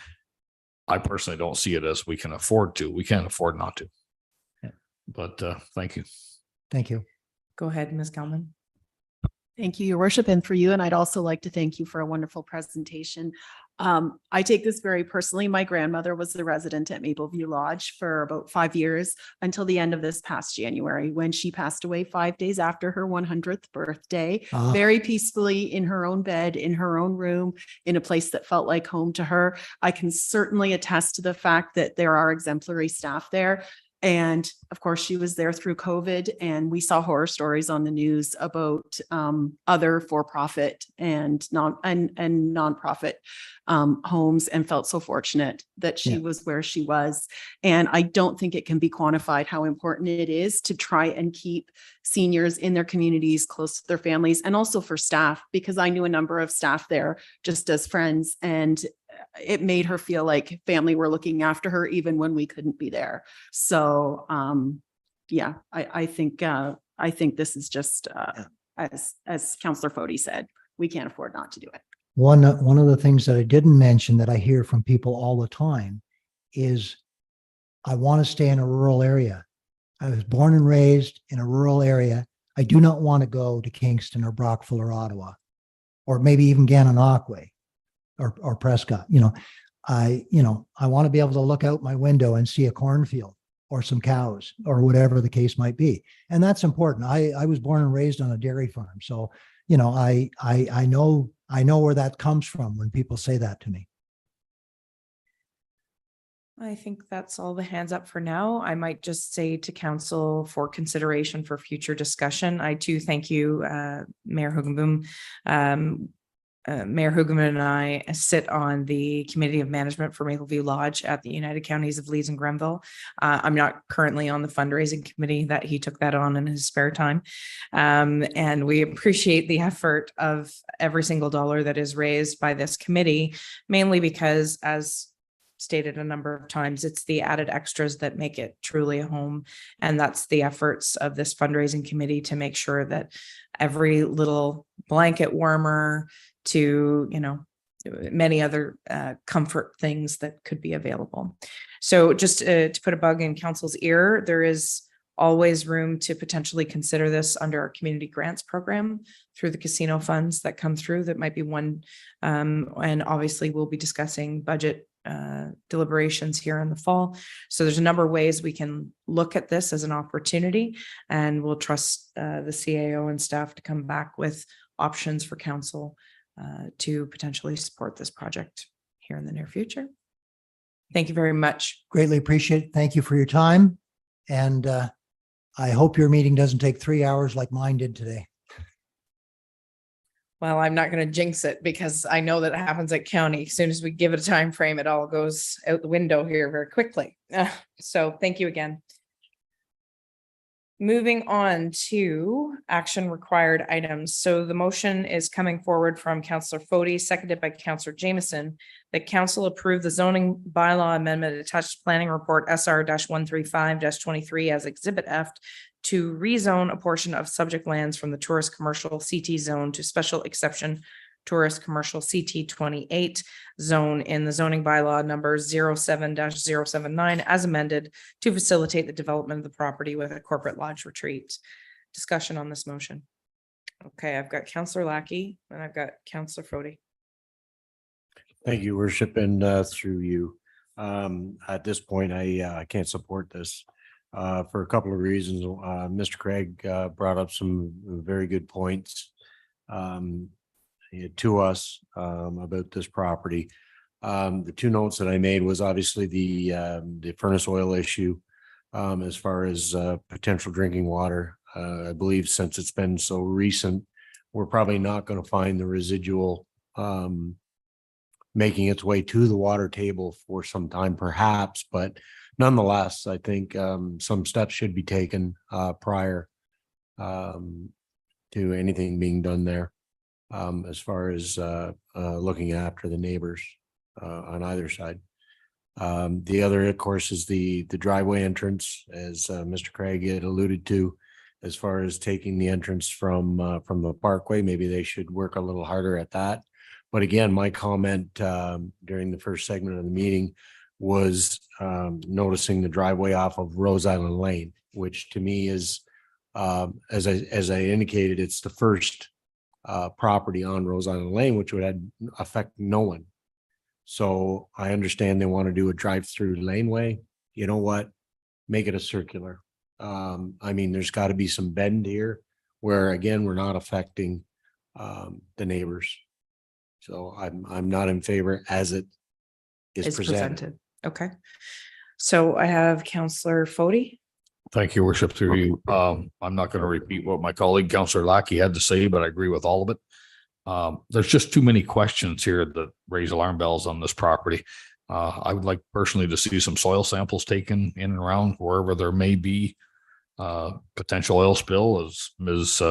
I personally don't see it as we can afford to. We can't afford not to. Yeah. But thank you. Thank you. Go ahead, Ms. Gelman. Thank you, Your Worship, and for you. And I'd also like to thank you for a wonderful presentation. I take this very personally. My grandmother was the resident at Mapleview Lodge for about 5 years until the end of this past January, when she passed away 5 days after her 100th birthday, very peacefully in her own bed, in her own room, in a place that felt like home to her. I can certainly attest to the fact that there are exemplary staff there. And of course, she was there through COVID, and we saw horror stories on the news about other for-profit and nonprofit homes, and felt so fortunate that she was where she was. And I don't think it can be quantified how important it is to try and keep seniors in their communities close to their families, and also for staff, because I knew a number of staff there just as friends, and it made her feel like family were looking after her even when we couldn't be there. So I think this is just as Councillor Fody said, we can't afford not to do it. One of the things that I didn't mention that I hear from people all the time is, I want to stay in a rural area. I was born and raised in a rural area. I do not want to go to Kingston or Brockville or Ottawa, or maybe even Gananoque or Prescott. I want to be able to look out my window and see a cornfield or some cows or whatever the case might be. And that's important. I was born and raised on a dairy farm. So, I know where that comes from when people say that to me. I think that's all the hands up for now. I might just say to council for consideration for future discussion. I too thank you, Mayor Hoogenboom. Mayor Hoogenboom and I sit on the Committee of Management for Mapleview Lodge at the United Counties of Leeds and Grenville. I'm not currently on the fundraising committee, that he took that on in his spare time. And we appreciate the effort of every single dollar that is raised by this committee, mainly because, as stated a number of times, it's the added extras that make it truly a home. And that's the efforts of this fundraising committee to make sure that every little blanket warmer to, many other comfort things that could be available. So just to put a bug in council's ear, there is always room to potentially consider this under our community grants program through the casino funds that come through. That might be one. And obviously we'll be discussing budget deliberations here in the fall. So there's a number of ways we can look at this as an opportunity, and we'll trust the CAO and staff to come back with options for council to potentially support this project here in the near future. Thank you very much. Greatly appreciate it. Thank you for your time. And I hope your meeting doesn't take 3 hours like mine did today. Well, I'm not going to jinx it because I know that it happens at county. As soon as we give it a time frame, it all goes out the window here very quickly. So thank you again. Moving on to action required items. So the motion is coming forward from Councillor Fody, seconded by Councillor Jameson, that council approve the zoning bylaw amendment attached planning report SR 135-23 as exhibit F to rezone a portion of subject lands from the tourist commercial CT zone to special exception tourist commercial CT 28 zone in the zoning bylaw number 07-079 as amended to facilitate the development of the property with a corporate lodge retreat. Discussion on this motion. Okay, I've got Councillor Lackey and I've got Councillor Fody. Thank you, Worship, and through you. At this point, I can't support this for a couple of reasons. Mr. Craig brought up some very good points to us about this property. The two notes that I made was obviously the furnace oil issue as far as potential drinking water. I believe since it's been so recent, we're probably not going to find the residual making its way to the water table for some time perhaps, but nonetheless, I think some steps should be taken prior to anything being done there as far as looking after the neighbors on either side. The other, of course, is the driveway entrance, as Mr. Craig had alluded to, as far as taking the entrance from the parkway. Maybe they should work a little harder at that. But again, my comment during the first segment of the meeting was noticing the driveway off of Rose Island Lane, which to me is, as I indicated, it's the first property on Rose Island Lane, which would affect no one. So I understand they want to do a drive-through laneway. You know what? Make it a circular. I mean, there's got to be some bend here where, again, we're not affecting the neighbors. So I'm not in favor as it is presented. Okay. So I have Councillor Fody. Thank you, Worship, through you. I'm not going to repeat what my colleague, Councillor Lackey, had to say, but I agree with all of it. There's just too many questions here that raise alarm bells on this property. I would like personally to see some soil samples taken in and around wherever there may be potential oil spill, as Ms.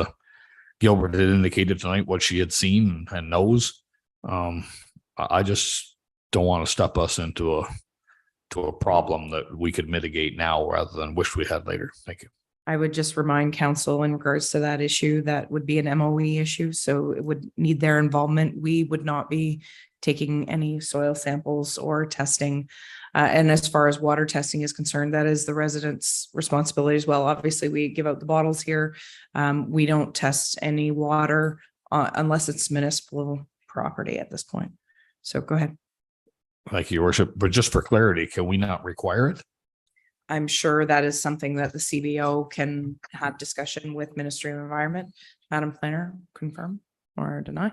Gilbert had indicated tonight what she had seen and knows. I just don't want to step us into a problem that we could mitigate now rather than wish we had later. Thank you. I would just remind council in regards to that issue, that would be an MOE issue, so it would need their involvement. We would not be taking any soil samples or testing. And as far as water testing is concerned, that is the residents' responsibility as well. Obviously, we give out the bottles here. We don't test any water unless it's municipal property at this point. So go ahead. Thank you, Your Worship. But just for clarity, can we not require it? I'm sure that is something that the CBO can have discussion with Ministry of Environment. Madam Planner, confirm or deny?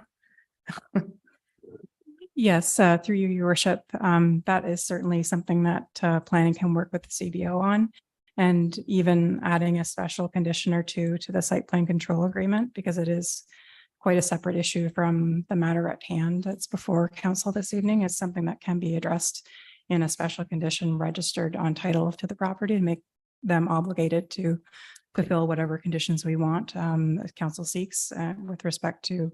Yes, through you, Your Worship. That is certainly something that planning can work with the CBO on, and even adding a special condition or two to the site plan control agreement, because it is quite a separate issue from the matter at hand that's before council this evening. Is something that can be addressed in a special condition registered on title to the property to make them obligated to fulfill whatever conditions we want as council seeks with respect to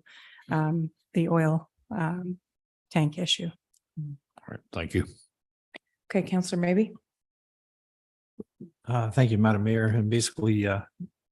the oil tank issue. All right, thank you. Okay, Councillor Maybe. Thank you, Madam Mayor, and basically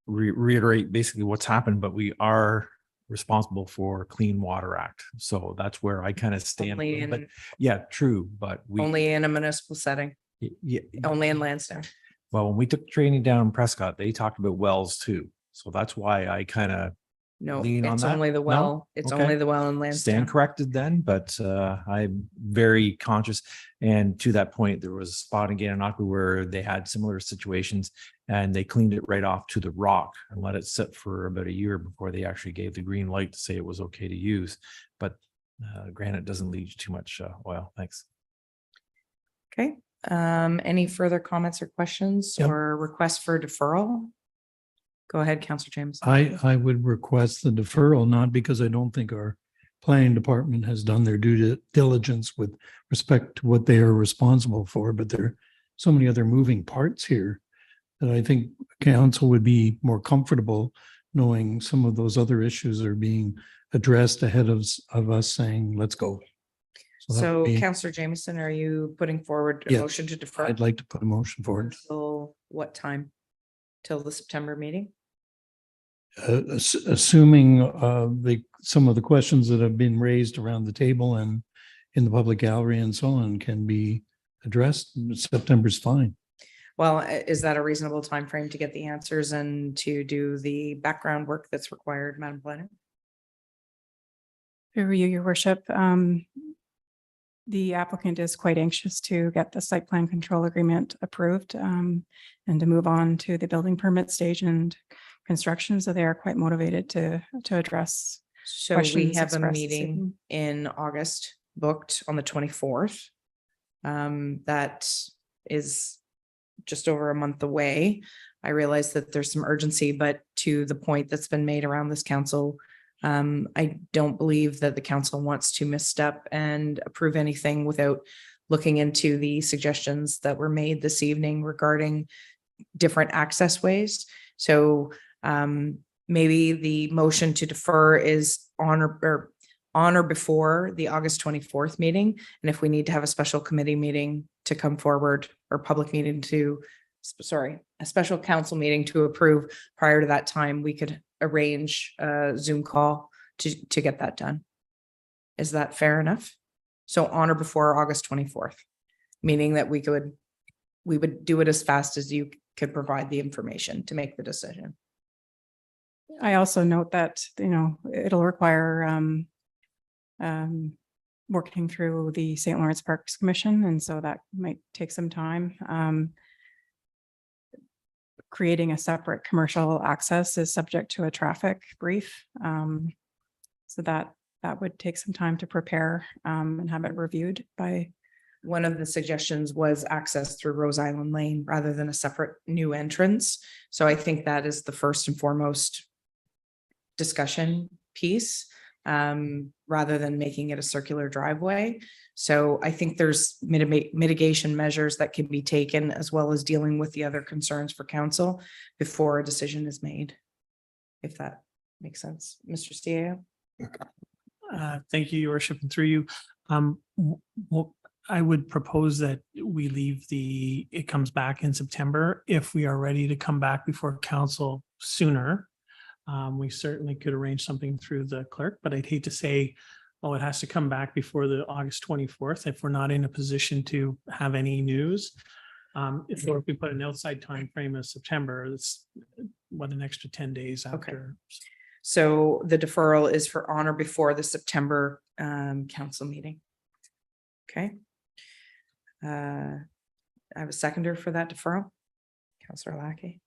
reiterate basically what's happened, but we are responsible for Clean Water Act. So that's where I kind of stand. Only But in, yeah, true, but we only in a municipal setting, yeah, only in Lansdowne. well, when we took training down in Prescott, they talked about wells too. So that's why I kind of No, lean on it's that? only the No? well. It's Okay. only the well in Stand Lansdowne. corrected then, but I'm very conscious. And to that point, there was a spot in Gananoque where they had similar situations and they cleaned it right off to the rock and let it sit for about a year before they actually gave the green light to say it was okay to use. But granite doesn't leach too much oil. Thanks. Okay. Any further comments or questions Yep. or requests for deferral? Go ahead, Councillor James. I would request the deferral, not because I don't think our planning department has done their due diligence with respect to what they are responsible for, but there are so many other moving parts here that I think council would be more comfortable knowing some of those other issues are being addressed ahead of us saying, let's go. that would So be- Councillor Jameson, are you putting forward a Yes, motion to defer? I'd like to put a motion forward. Till what time? Till the September meeting? Assuming some of the questions that have been raised around the table and in the public gallery and so on can be addressed, September's fine. Well, is that a reasonable time frame to get the answers and to do the background work that's required, Madam Planner? Through you, your worship, the applicant is quite anxious to get the site plan control agreement approved and to move on to the building permit stage and construction. So they are quite motivated to address. So we questions have a expressed this meeting evening. in August booked on the 24th. That is just over a month away. I realize that there's some urgency, but to the point that's been made around this council, I don't believe that the council wants to misstep and approve anything without looking into the suggestions that were made this evening regarding different access ways. So maybe the motion to defer is on or before the August 24th meeting. And if we need to have a special committee meeting to come forward or public meeting to, sorry, a special council meeting to approve prior to that time, we could arrange a Zoom call to get that done. Is that fair enough? So on or before August 24th, meaning that we would do it as fast as you could provide the information to make the decision. I also note that, it'll require working through the St. Lawrence Parks Commission, and so that might take some time. Creating a separate commercial access is subject to a traffic brief. So that would take some time to prepare and have it reviewed by. One of the suggestions was access through Rose Island Lane rather than a separate new entrance. So I think that is the first and foremost discussion piece, rather than making it a circular driveway. So I think there's mitigation measures that can be taken, as well as dealing with the other concerns for council before a decision is made. If that makes sense. Mr. Stia. Thank you, your worship, and through you. Well, I would propose that we leave it comes back in September. If we are ready to come back before council sooner, we certainly could arrange something through the clerk, but I'd hate to say, oh, it has to come back before the August 24th if we're not in a position to have any news. If we put an outside time frame of September, that's an extra 10 days after. So the deferral is for on or before the September council meeting. Okay. I have a seconder for that deferral. Councillor Lackey.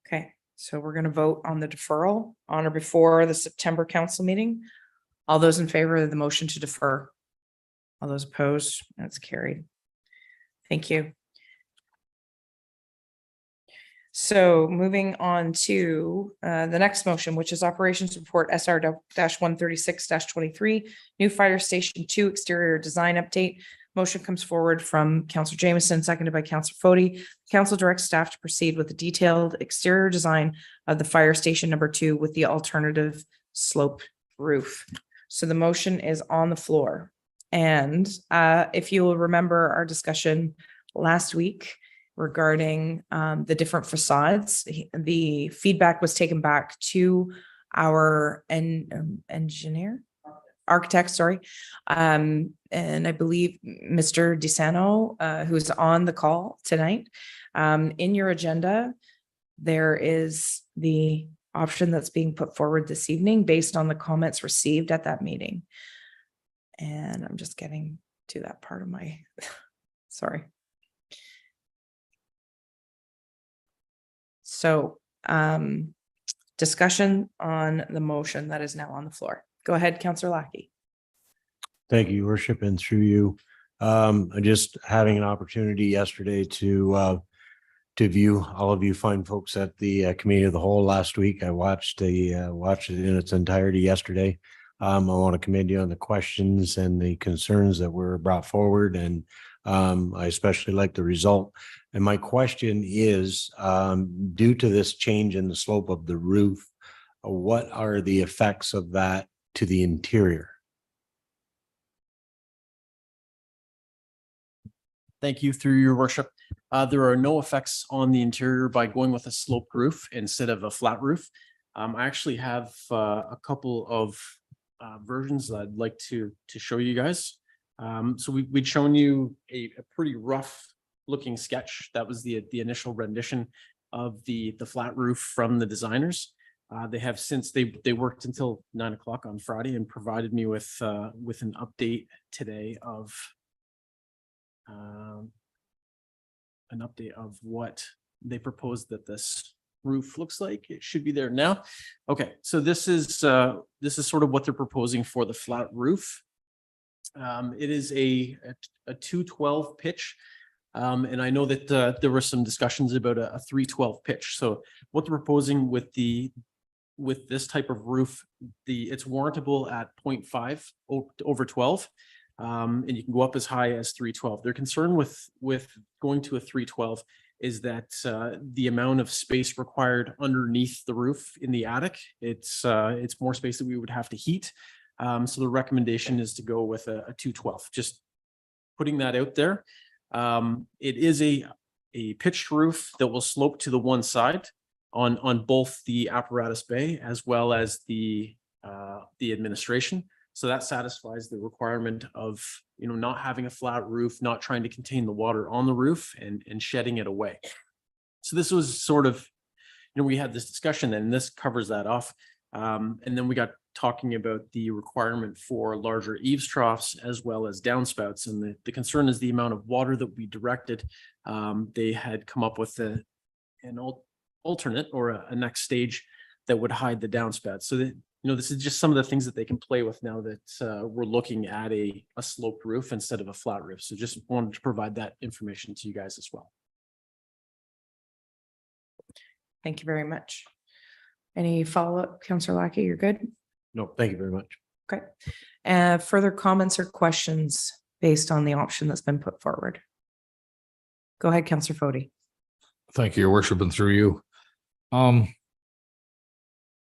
Okay, so we're going to vote on the deferral on or before the September council meeting. All those in favor of the motion to defer? All those opposed? That's carried. Thank you. So moving on to the next motion, which is operations report SR-136-23, new fire station 2 exterior design update. Motion comes forward from Councillor Jameson, seconded by Councillor Fody. Council directs staff to proceed with the detailed exterior design of the fire station number 2 with the alternative slope roof. So the motion is on the floor. And if you will remember our discussion last week regarding the different facades, the feedback was taken back to our architect, sorry. And I believe Mr. DeSano, who's on the call tonight, in your agenda, there is the option that's being put forward this evening based on the comments received at that meeting. And I'm just getting to that part of my, sorry. So, discussion on the motion that is now on the floor. Go ahead, Councillor Lackey. Thank you, Your Worship, and through you. Just having an opportunity yesterday to view all of you fine folks at the committee of the whole last week. I watched it in its entirety yesterday. I want to commend you on the questions and the concerns that were brought forward, and I especially like the result. And my question is, due to this change in the slope of the roof, what are the effects of that to the interior? Thank you, through your worship. There are no effects on the interior by going with a sloped roof instead of a flat roof. I actually have a couple of versions that I'd like to show you guys. So we'd shown you a pretty rough looking sketch. That was the initial rendition of the flat roof from the designers. They have since they worked until 9 o'clock on Friday and provided me with an update today of what they proposed that this roof looks like. It should be there now. Okay, so this is sort of what they're proposing for the flat roof. It is a 212 pitch. And I know that there were some discussions about a 312 pitch. So what they're proposing with this type of roof, it's warrantable at 0.5 over 12. And you can go up as high as 312. Their concern with going to a 312 is that the amount of space required underneath the roof in the attic, it's more space that we would have to heat. So the recommendation is to go with a 212. Just putting that out there. It is a pitched roof that will slope to the one side on both the apparatus bay as well as the administration. So that satisfies the requirement of, not having a flat roof, not trying to contain the water on the roof and shedding it away. So this was sort of, we had this discussion and this covers that off. And then we got talking about the requirement for larger eaves troughs as well as downspouts. And the concern is the amount of water that we directed. They had come up with an alternate or a next stage that would hide the downspout. So that, this is just some of the things that they can play with now that we're looking at a sloped roof instead of a flat roof. So just wanted to provide that information to you guys as well. Thank you very much. Any follow-up, Councillor Lackey? You're good? No, thank you very much. Okay. Further comments or questions based on the option that's been put forward? Go ahead, Councillor Fody. Thank you, Your Worship, and through you.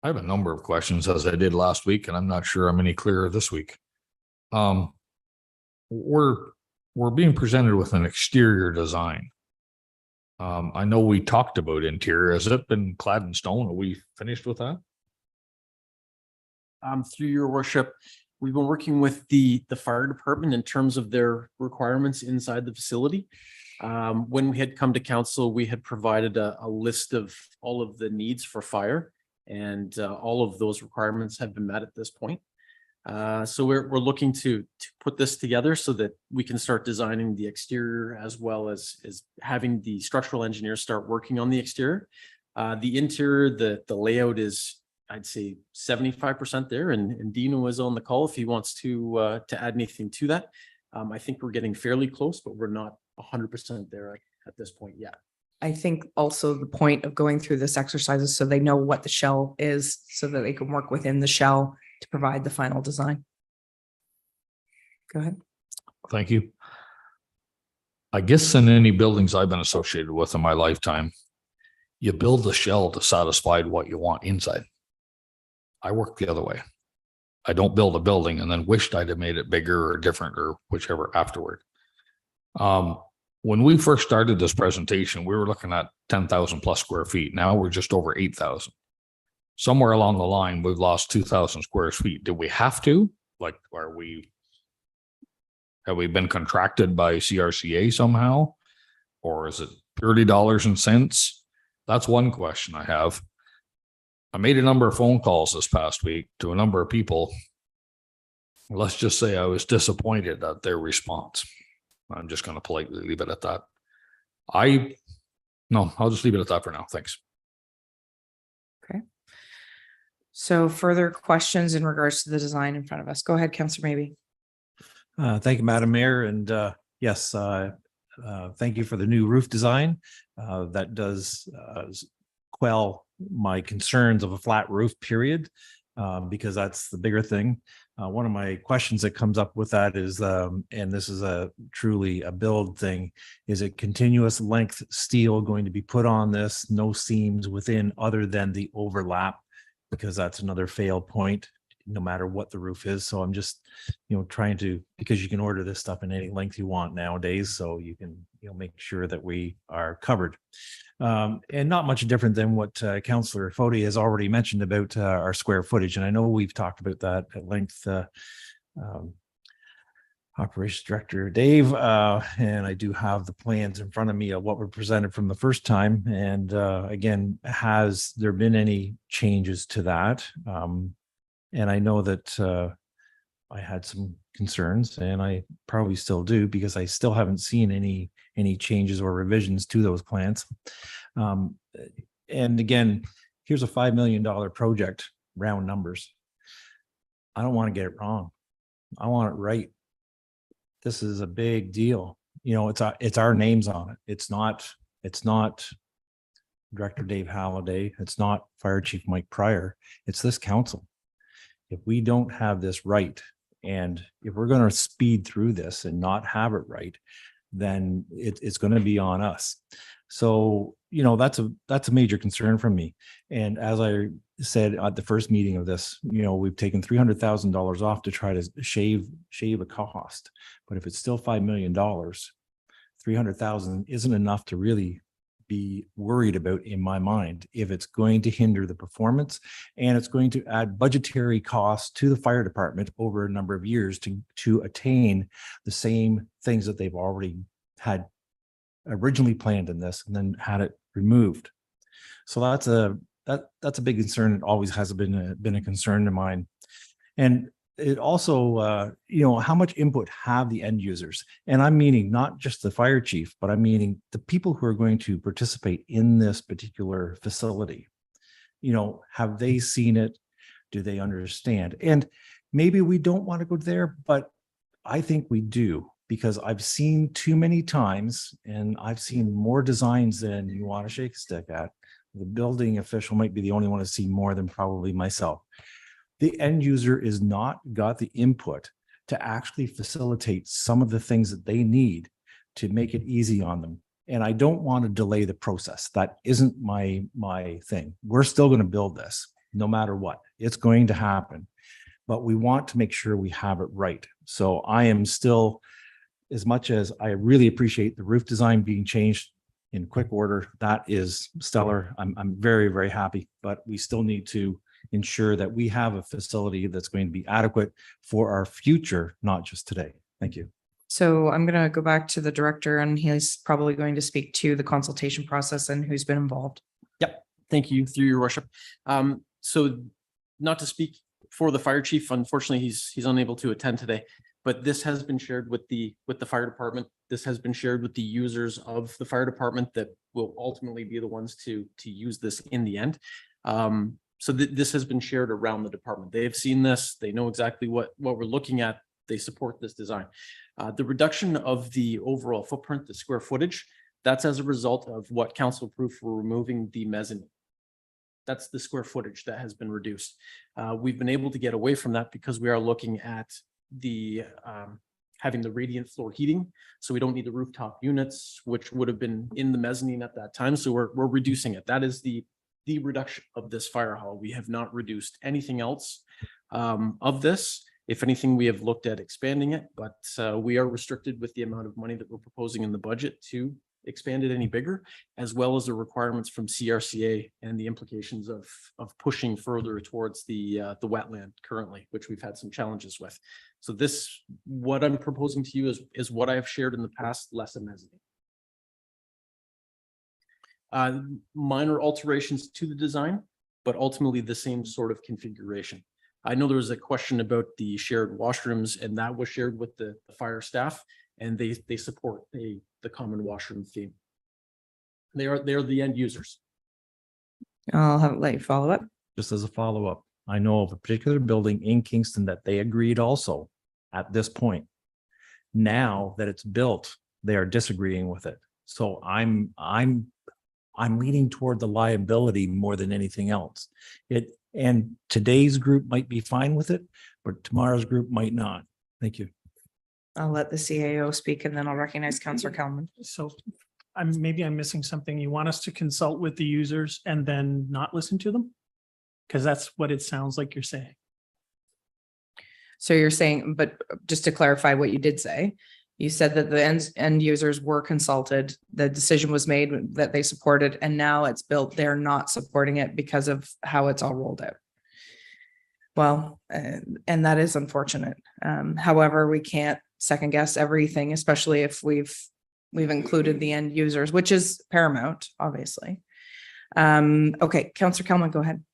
I have a number of questions as I did last week, and I'm not sure I'm any clearer this week. We're being presented with an exterior design. I know we talked about interior. Has it been clad in stone? Are we finished with that? Through your worship, we've been working with the fire department in terms of their requirements inside the facility. When we had come to council, we had provided a list of all of the needs for fire, and all of those requirements have been met at this point. So we're looking to put this together so that we can start designing the exterior as well as having the structural engineers start working on the exterior. The interior, the layout is, I'd say 75% there, and Dino is on the call if he wants to add anything to that. I think we're getting fairly close, but we're not 100% there at this point yet. I think also the point of going through this exercise is so they know what the shell is so that they can work within the shell to provide the final design. Go ahead. Thank you. I guess in any buildings I've been associated with in my lifetime, you build the shell to satisfy what you want inside. I work the other way. I don't build a building and then wished I'd have made it bigger or different or whichever afterward. When we first started this presentation, we were looking at 10,000 plus square feet. Now we're just over 8,000. Somewhere along the line, we've lost 2,000 square feet. Did we have to? Like, have we been contracted by CRCA somehow? Or is it purely dollars and cents? That's one question I have. I made a number of phone calls this past week to a number of people. Let's just say I was disappointed at their response. I'm just going to politely leave it at that. No, I'll just leave it at that for now. Thanks. Okay. So further questions in regards to the design in front of us? Go ahead, Councillor Maybe. Thank you, Madam Mayor. And yes, thank you for the new roof design. That does quell my concerns of a flat roof, period, because that's the bigger thing. One of my questions that comes up with that is, and this is truly a build thing, is it continuous length steel going to be put on this, no seams within other than the overlap? Because that's another fail point, no matter what the roof is. So I'm just, trying to, because you can order this stuff in any length you want nowadays, so you can, make sure that we are covered. And not much different than what Councillor Fody has already mentioned about our square footage. And I know we've talked about that at length, Operations Director Dave, and I do have the plans in front of me of what were presented from the first time. And again, has there been any changes to that? And I know that I had some concerns, and I probably still do, because I still haven't seen any changes or revisions to those plans. And again, here's a $5 million project, round numbers. I don't want to get it wrong. I want it right. This is a big deal. It's our names on it. It's not Director Dave Halliday. It's not Fire Chief Mike Pryor. It's this council. If we don't have this right, and if we're going to speed through this and not have it right, then it's going to be on us. So, that's a major concern from me. And as I said at the first meeting of this, we've taken $300,000 off to try to shave a cost. But if it's still $5 million, 300,000 isn't enough to really be worried about, in my mind, if it's going to hinder the performance, and it's going to add budgetary costs to the fire department over a number of years to attain the same things that they've already had originally planned in this and then had it removed. So that's a big concern. It always has been a concern of mine. And it also, how much input have the end users? And I'm meaning not just the fire chief, but I'm meaning the people who are going to participate in this particular facility. Have they seen it? Do they understand? And maybe we don't want to go there, but I think we do, because I've seen too many times, and I've seen more designs than you want to shake a stick at. The building official might be the only one to see more than probably myself. The end user is not got the input to actually facilitate some of the things that they need to make it easy on them. And I don't want to delay the process. That isn't my thing. We're still going to build this no matter what. It's going to happen, but we want to make sure we have it right. So I am still, as much as I really appreciate the roof design being changed in quick order, that is stellar. I'm very, very happy, but we still need to ensure that we have a facility that's going to be adequate for our future, not just today. Thank you. So I'm going to go back to the director, and he's probably going to speak to the consultation process and who's been involved. Yep. Thank you, through your worship. So not to speak for the fire chief, unfortunately, he's unable to attend today, but this has been shared with the fire department. This has been shared with the users of the fire department that will ultimately be the ones to use this in the end. So this has been shared around the department. They have seen this. They know exactly what we're looking at. They support this design. The reduction of the overall footprint, the square footage, that's as a result of what council approved for removing the mezzanine. That's the square footage that has been reduced. We've been able to get away from that because we are looking at the having the radiant floor heating. So we don't need the rooftop units, which would have been in the mezzanine at that time. So we're reducing it. That is the reduction of this fire hall. We have not reduced anything else of this. If anything, we have looked at expanding it, but we are restricted with the amount of money that we're proposing in the budget to expand it any bigger, as well as the requirements from CRCA and the implications of pushing further towards the wetland currently, which we've had some challenges with. So this, what I'm proposing to you is what I have shared in the past, less a mezzanine. Minor alterations to the design. but ultimately the same sort of configuration. I know there was a question about the shared washrooms, and that was shared with the fire staff, and they support the common washroom theme. They are the end users. I'll let you follow up. Just as a follow-up, I know of a particular building in Kingston that they agreed also at this point. Now that it's built, they are disagreeing with it. So I'm leaning toward the liability more than anything else. And today's group might be fine with it, but tomorrow's group might not. Thank you. I'll let the CAO speak and then I'll recognize Councillor Kalman. So maybe I'm missing something. You want us to consult with the users and then not listen to them? Because that's what it sounds like you're saying. So you're saying, but just to clarify what you did say, you said that the end users were consulted, the decision was made that they supported, and now it's built, they're not supporting it because of how it's all rolled out. Well, and that is unfortunate. However, we can't second guess everything, especially if we've included the end users, which is paramount, obviously. Okay, Councillor Kalman, go ahead.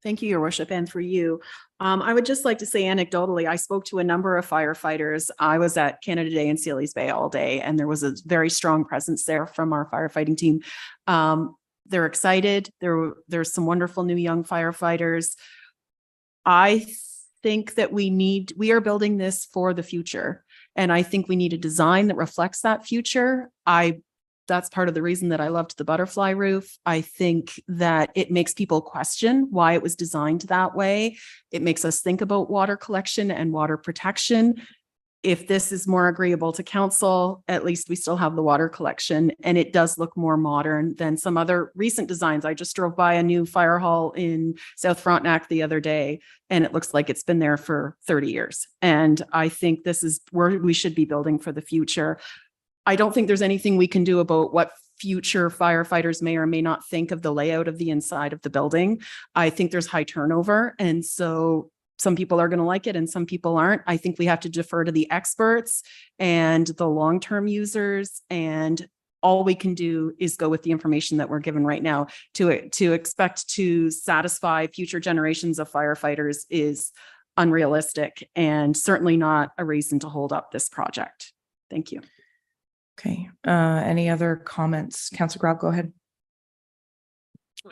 Thank you, Your Worship, and for you. I would just like to say anecdotally, I spoke to a number of firefighters. I was at Canada Day in Sealy's Bay all day, and there was a very strong presence there from our firefighting team. They're excited. There's some wonderful new young firefighters. I think that we are building this for the future, and I think we need a design that reflects that future. That's part of the reason that I loved the butterfly roof. I think that it makes people question why it was designed that way. It makes us think about water collection and water protection. If this is more agreeable to council, at least we still have the water collection, and it does look more modern than some other recent designs. I just drove by a new fire hall in South Frontenac the other day, and it looks like it's been there for 30 years. And I think this is where we should be building for the future. I don't think there's anything we can do about what future firefighters may or may not think of the layout of the inside of the building. I think there's high turnover, and so some people are going to like it and some people aren't. I think we have to defer to the experts and the long-term users, and all we can do is go with the information that we're given right now. To expect to satisfy future generations of firefighters is unrealistic and certainly not a reason to hold up this project. Thank you. Okay, any other comments? Councillor Grau, go ahead.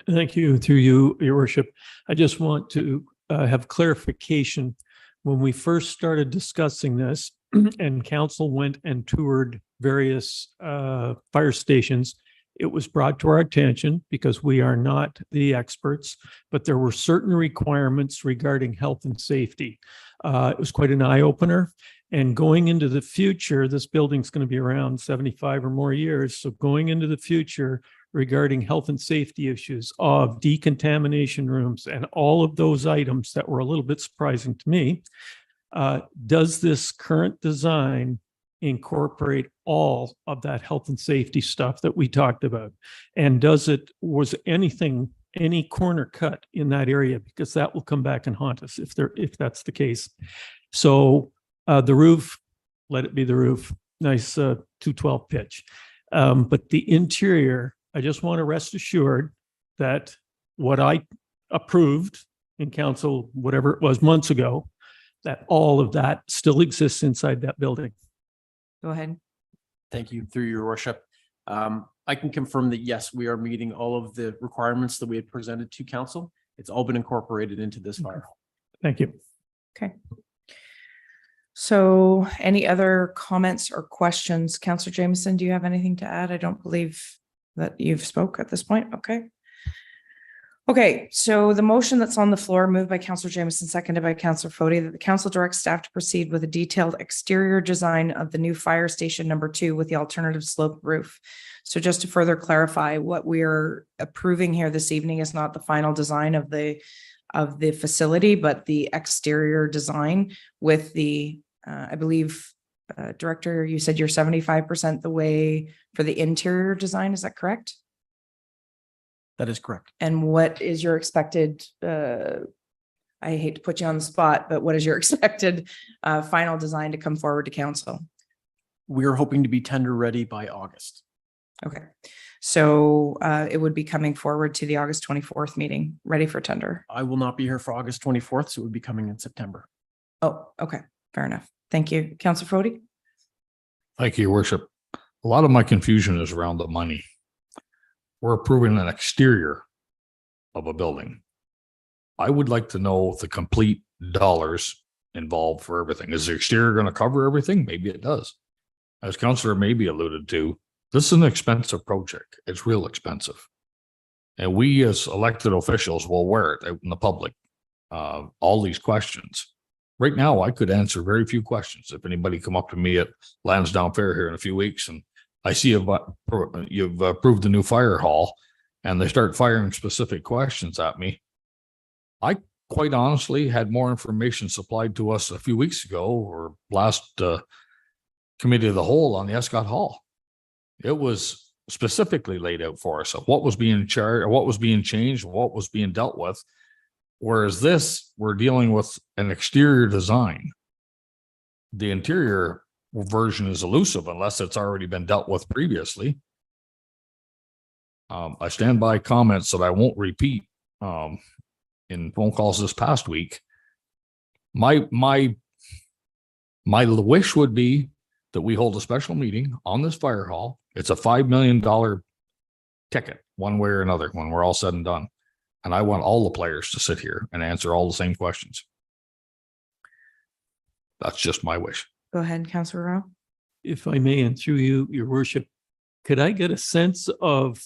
Thank you. Through you, Your Worship. I just want to have clarification. When we first started discussing this and council went and toured various fire stations, it was brought to our attention, because we are not the experts, but there were certain requirements regarding health and safety. It was quite an eye-opener. And going into the future, this building's going to be around 75 or more years. So going into the future regarding health and safety issues of decontamination rooms and all of those items that were a little bit surprising to me, does this current design incorporate all of that health and safety stuff that we talked about? And was any corner cut in that area? Because that will come back and haunt us if that's the case. So the roof, let it be the roof, nice 212 pitch. But the interior, I just want to rest assured that what I approved in council, whatever it was months ago, that all of that still exists inside that building. Go ahead. Thank you, through your worship. I can confirm that, yes, we are meeting all of the requirements that we had presented to council. It's all been incorporated into this fire hall. Thank you. Okay. So any other comments or questions? Councillor Jameson, do you have anything to add? I don't believe that you've spoke at this point. Okay. Okay, so the motion that's on the floor, moved by Councillor Jameson, seconded by Councillor Fody, that the council directs staff to proceed with a detailed exterior design of the new fire station number 2 with the alternative slope roof. So just to further clarify, what we're approving here this evening is not the final design of the facility, but the exterior design with the, I believe, Director, you said you're 75% the way for the interior design. Is that correct? That is correct. And what is your expected, I hate to put you on the spot, but what is your expected final design to come forward to council? We are hoping to be tender ready by August. Okay. So it would be coming forward to the August 24th meeting, ready for tender. I will not be here for August 24th, so it would be coming in September. Oh, okay, fair enough. Thank you. Councillor Fody? Thank you, Your Worship. A lot of my confusion is around the money. We're approving an exterior of a building. I would like to know the complete dollars involved for everything. Is the exterior going to cover everything? Maybe it does. As Councillor maybe alluded to, this is an expensive project. It's real expensive. And we as elected officials will wear it out in the public. All these questions. Right now, I could answer very few questions. If anybody come up to me at Lansdowne Fair here in a few weeks and I see you've approved the new fire hall and they start firing specific questions at me, I quite honestly had more information supplied to us a few weeks ago or last committee of the whole on the Escott Hall. It was specifically laid out for us of what was being charged, what was being changed, what was being dealt with. Whereas this, we're dealing with an exterior design. The interior version is elusive unless it's already been dealt with previously. I stand by comments that I won't repeat in phone calls this past week. My wish would be that we hold a special meeting on this fire hall. It's a $5 million ticket, one way or another, when we're all said and done. And I want all the players to sit here and answer all the same questions. That's just my wish. Go ahead, Councillor Rowe. If I may, and through you, Your Worship, could I get a sense of,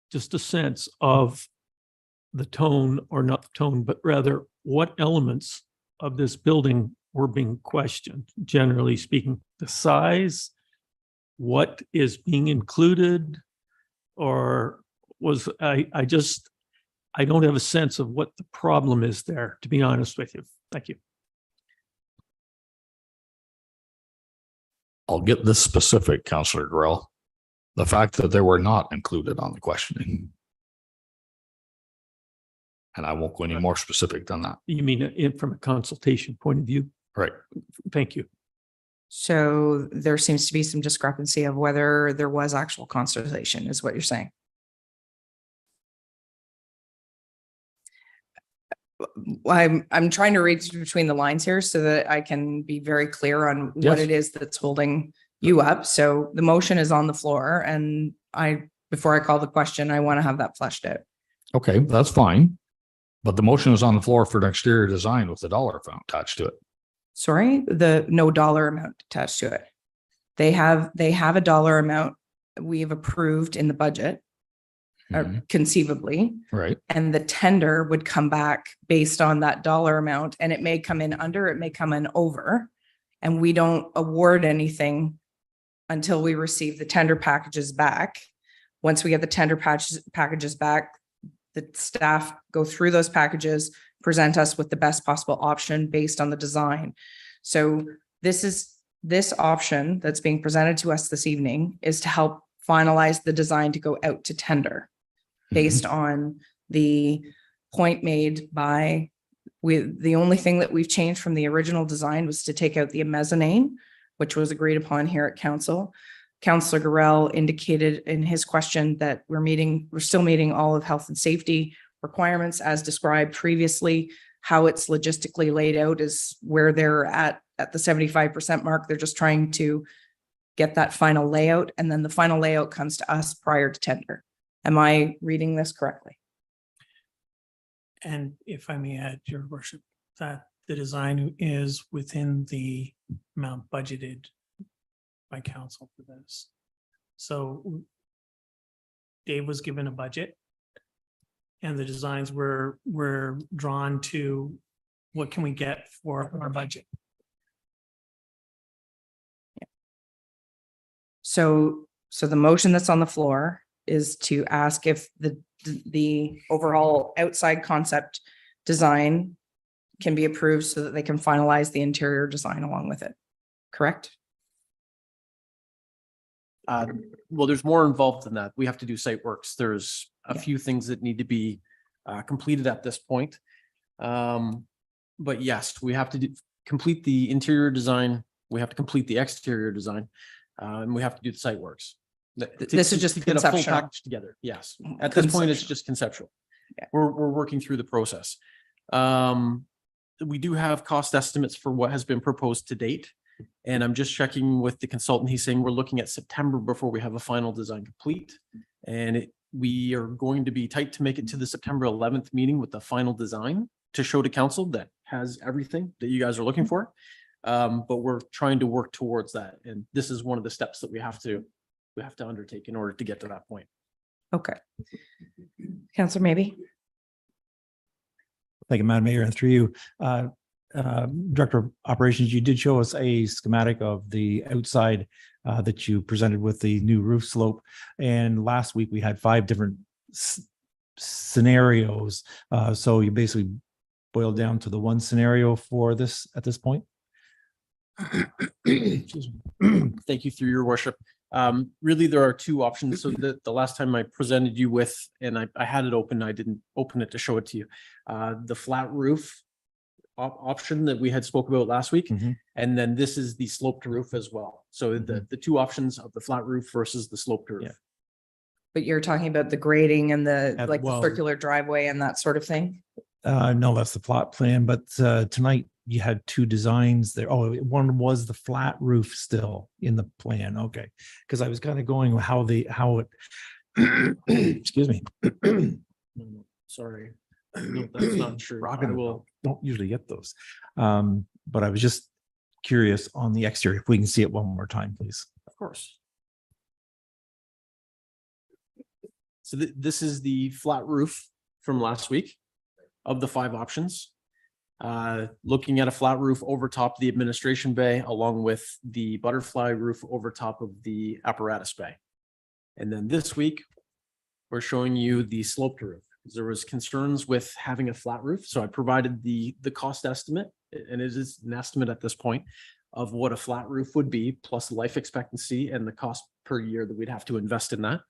just a sense of the tone, or not the tone, but rather what elements of this building were being questioned, generally speaking? The size, what is being included, or was I don't have a sense of what the problem is there, to be honest with you. Thank you. I'll get this specific, Councillor Grell. The fact that they were not included on the questioning. And I won't go any more specific than that. You mean from a consultation point of view? Right. Thank you. So there seems to be some discrepancy of whether there was actual consultation, is what you're saying. I'm trying to read between the lines here so that I can be very clear on what Yes. it is that's holding you up. So the motion is on the floor, and before I call the question, I want to have that fleshed out. Okay, that's fine. But the motion is on the floor for an exterior design with the dollar amount attached to it. Sorry, the no dollar amount attached to it. They have a dollar amount we have approved in the budget, or Mhm. conceivably, Right. and the tender would come back based on that dollar amount, and it may come in under, it may come in over, and we don't award anything until we receive the tender packages back. Once we get the tender packages back, the staff go through those packages, present us with the best possible option based on the design. So this option that's being presented to us this evening is to help finalize the design to go out to tender based on the point made by, the only thing that we've changed from the original design was to take out the mezzanine, which was agreed upon here at council. Councillor Garrell indicated in his question that we're still meeting all of health and safety requirements as described previously. How it's logistically laid out is where they're at the 75% mark. They're just trying to get that final layout, and then the final layout comes to us prior to tender. Am I reading this correctly? And if I may add, Your Worship, that the design is within the amount budgeted by council for this. So Dave was given a budget, and the designs were drawn to what can we get for our budget. So the motion that's on the floor is to ask if the overall outside concept design can be approved so that they can finalize the interior design along with it. Correct? Well, there's more involved than that. We have to do site works. There's a few things that need to be completed at this point. But yes, we have to complete the interior design. We have to complete the exterior design, and we have to do the site works. This is just to get a full conceptual. package together. Yes. At this point, it's Conceptual. just conceptual. Yeah. We're working through the process. We do have cost estimates for what has been proposed to date. And I'm just checking with the consultant. He's saying we're looking at September before we have a final design complete. And we are going to be tight to make it to the September 11th meeting with the final design to show to council that has everything that you guys are looking for. But we're trying to work towards that. And this is one of the steps that we have to undertake in order to get to that point. Okay. Counselor, maybe? Thank you, Madam Mayor, and through you, Director of Operations, you did show us a schematic of the outside that you presented with the new roof slope. And last week we had 5 different scenarios. So you basically boiled down to the one scenario for this at this point? Excuse me. Thank you, through your worship. Really, there are 2 options. So the last time I presented you with, and I had it open, I didn't open it to show it to you. The flat roof option that we had spoke about last week. And then this is the sloped roof as well. So the 2 options of the flat roof versus the sloped roof. Yeah. But you're talking about the grading and the like the well- circular driveway and that sort of thing? No, that's the plot plan, but tonight you had 2 designs there. Oh, one was the flat roof still in the plan. Okay. Because I was kind of going how it, excuse me. Sorry. No, that's not true. I will. Don't usually get those. But I was just curious on the exterior, if we can see it one more time, please. Of course. So this is the flat roof from last week of the 5 options. Looking at a flat roof over top of the administration bay, along with the butterfly roof over top of the apparatus bay. And then this week, we're showing you the sloped roof. There was concerns with having a flat roof. So I provided the cost estimate, and it is an estimate at this point of what a flat roof would be, plus life expectancy and the cost per year that we'd have to invest in that.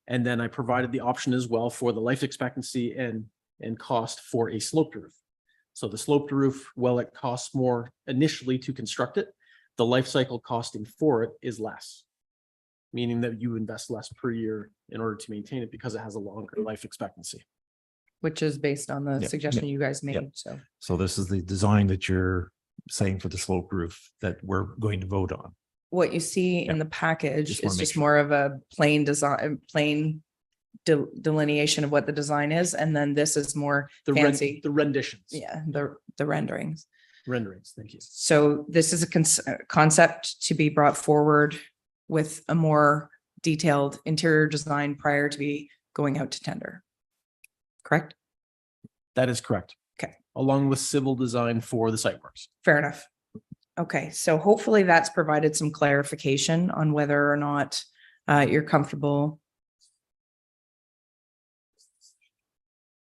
And then I provided the option as well for the life expectancy and cost for a sloped roof. So the sloped roof, well, it costs more initially to construct it. The life cycle costing for it is less, meaning that you invest less per year in order to maintain it because it has a longer life expectancy. Which is based on the Yep, suggestion you guys made, yep. so. So this is the design that you're saying for the slope roof that we're going to vote on. What you see in Yeah. the package Just wanna is make just sure. more of a plain design, plain delineation of what the design is, and then this is more fancy. The renditions. Yeah, the renderings. Renderings, thank you. So this is a concept to be brought forward with a more detailed interior design prior to be going out to tender. Correct? That is correct. Okay. Along with civil design for the site works. Fair enough. Okay, so hopefully that's provided some clarification on whether or not you're comfortable.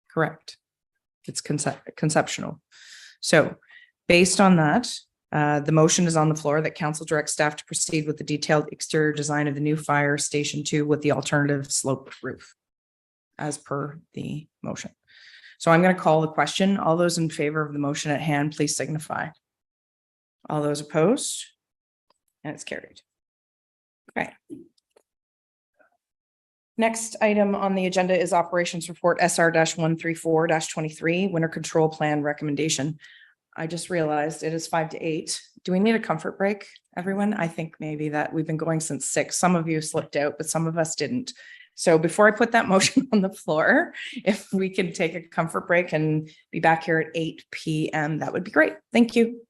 Correct. It's conceptual. So based on that, the motion is on the floor that council directs staff to proceed with the detailed exterior design of the new fire station 2 with the alternative sloped roof as per the motion. So I'm going to call the question. All those in favor of the motion at hand, please signify. All those opposed? And it's carried. Okay. Next item on the agenda is operations report SR-134-23, winter control plan recommendation. I just realized it is 5 to 8. Do we need a comfort break, everyone? I think maybe that we've been going since 6. Some of you slipped out, but some of us didn't. So before I put that motion on the floor, if we could take a comfort break and be back here at 8 p.m., that would be great. Thank you.